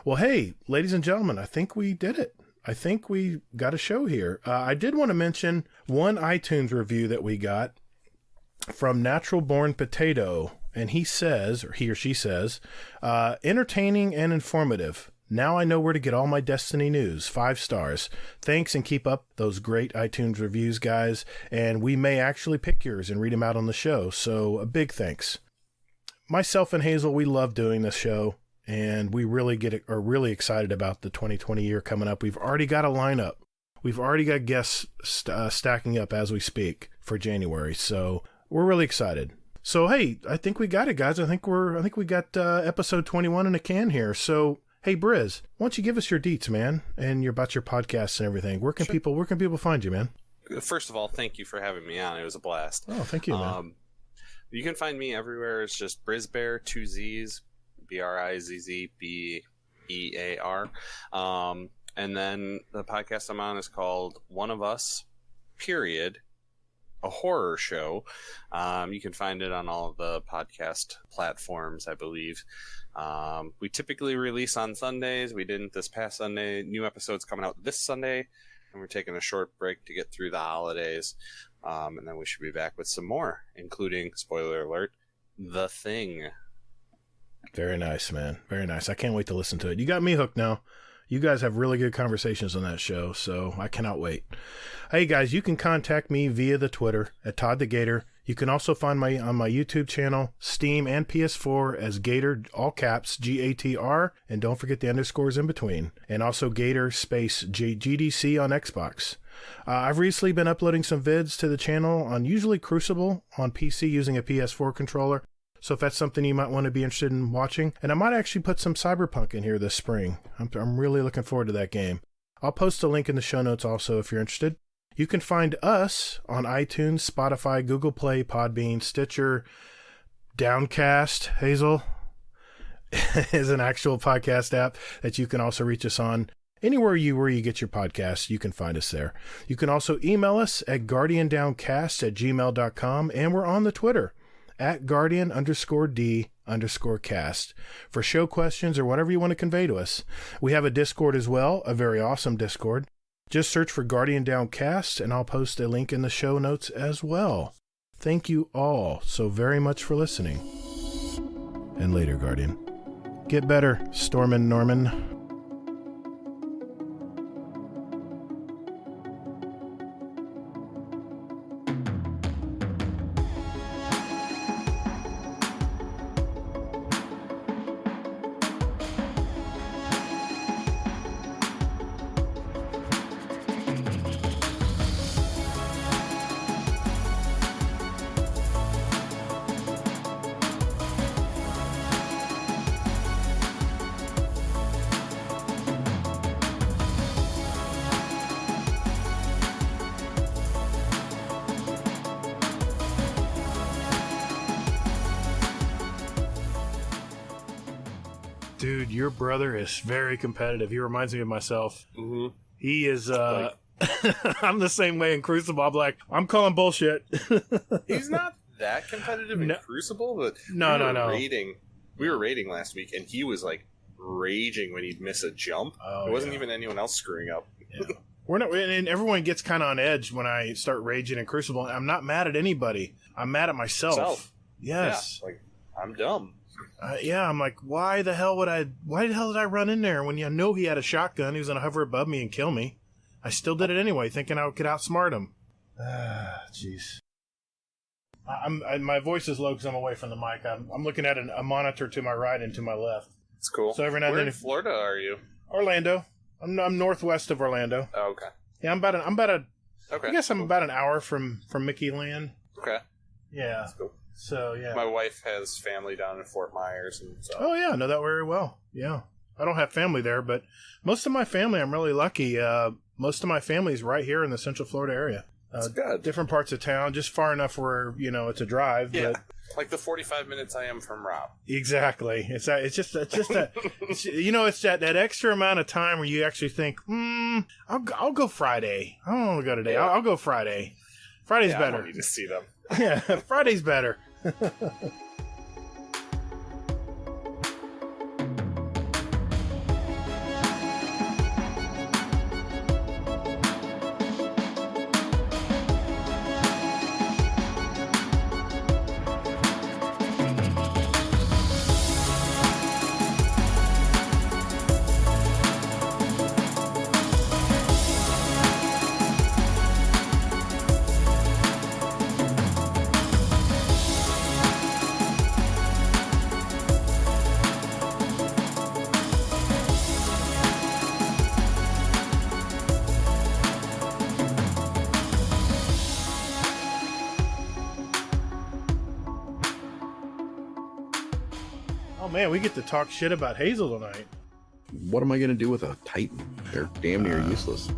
well, hey, ladies and gentlemen, I think we did it. I think we got a show here. I did want to mention one iTunes review that we got from Natural Born Potato. And he or she says, entertaining and informative. Now I know where to get all my Destiny news. 5 stars. Thanks, and keep up those great iTunes reviews, guys. And we may actually pick yours and read them out on the show. So a big thanks. Myself and Hazel, we love doing this show, and we really are really excited about the 2020 year coming up. We've already got a lineup. We've already got guests stacking up as we speak for January. So we're really excited. So, hey, I think we got it, guys. I think we got episode 21 in a can here. So, hey, Briz, why don't you give us your deets, man, and about your podcasts and everything? Where can people find you, man? First of all, thank you for having me on. It was a blast. Oh, thank you, man. You can find me everywhere. It's just Brizzbear, 2 Z's, BRIZZBEAR. And then the podcast I'm on is called One of Us, period. A horror show. You can find it on all of the podcast platforms, I believe. We typically release on Sundays. We didn't this past Sunday. New episodes coming out this Sunday, and we're taking a short break to get through the holidays. And then we should be back with some more, including, spoiler alert, The Thing. Very nice, man. Very nice. I can't wait to listen to it. You got me hooked now. You guys have really good conversations on that show, so I cannot wait. Hey, guys, you can contact me via the Twitter at Todd the Gator. You can also find me on my YouTube channel, Steam, and PS4 as Gator, all caps, GATR, and don't forget the underscores in between. And also Gator space GDC on Xbox. I've recently been uploading some vids to the channel on usually Crucible on PC using a PS4 controller. So if that's something you might want to be interested in watching, and I might actually put some Cyberpunk in here this spring. I'm really looking forward to that game. I'll post a link in the show notes also if you're interested. You can find us on iTunes, Spotify, Google Play, Podbean, Stitcher, Downcast. Hazel is an actual podcast app that you can also reach us on. Anywhere where you get your podcasts, you can find us there. You can also email us at guardiandowncast@gmail.com, and we're on the Twitter at Guardian_D_cast for show questions or whatever you want to convey to us. We have a Discord as well, a very awesome Discord. Just search for Guardian Downcast, and I'll post a link in the show notes as well. Thank you all so very much for listening. And later, Guardian. Get better, Stormin' Norman. Dude, your brother is very competitive. He reminds me of myself. Mm-hmm. He is, I'm the same way in Crucible. I'm like, I'm calling bullshit. He's not that competitive in Crucible, but no. We were raiding last week, and he was like raging when he'd miss a jump. It wasn't even anyone else screwing up. Yeah. And everyone gets kind of on edge when I start raging in Crucible. I'm not mad at anybody. I'm mad at myself. Yes. Yeah, like, I'm dumb. I'm like, why the hell did I run in there when you know he had a shotgun? He was going to hover above me and kill me. I still did it anyway, thinking I could outsmart him. Jeez. My voice is low because I'm away from the mic. I'm looking at a monitor to my right and to my left. It's cool. So every now and Where then, in Florida are you? Orlando. I'm northwest of Orlando. Oh, okay. Yeah, I guess I'm about an hour from Mickey Land. Okay. Yeah. That's cool. So yeah. My wife has family down in Fort Myers, and so. Oh yeah, I know that very well. Yeah. I don't have family there, but most of my family, I'm really lucky. Most of my family is right here in the Central Florida area. That's good. Different parts of town, just far enough where, it's a drive. Yeah. But like the 45 minutes I am from Rob. Exactly. It's just that, it's that extra amount of time where you actually think, I'll go Friday. I don't want to go today. Yeah. I'll go Friday. Friday's better. I don't need to see them. Yeah, Friday's better. Oh man, we get to talk shit about Hazel tonight. What am I going to do with a Titan? They're damn near useless.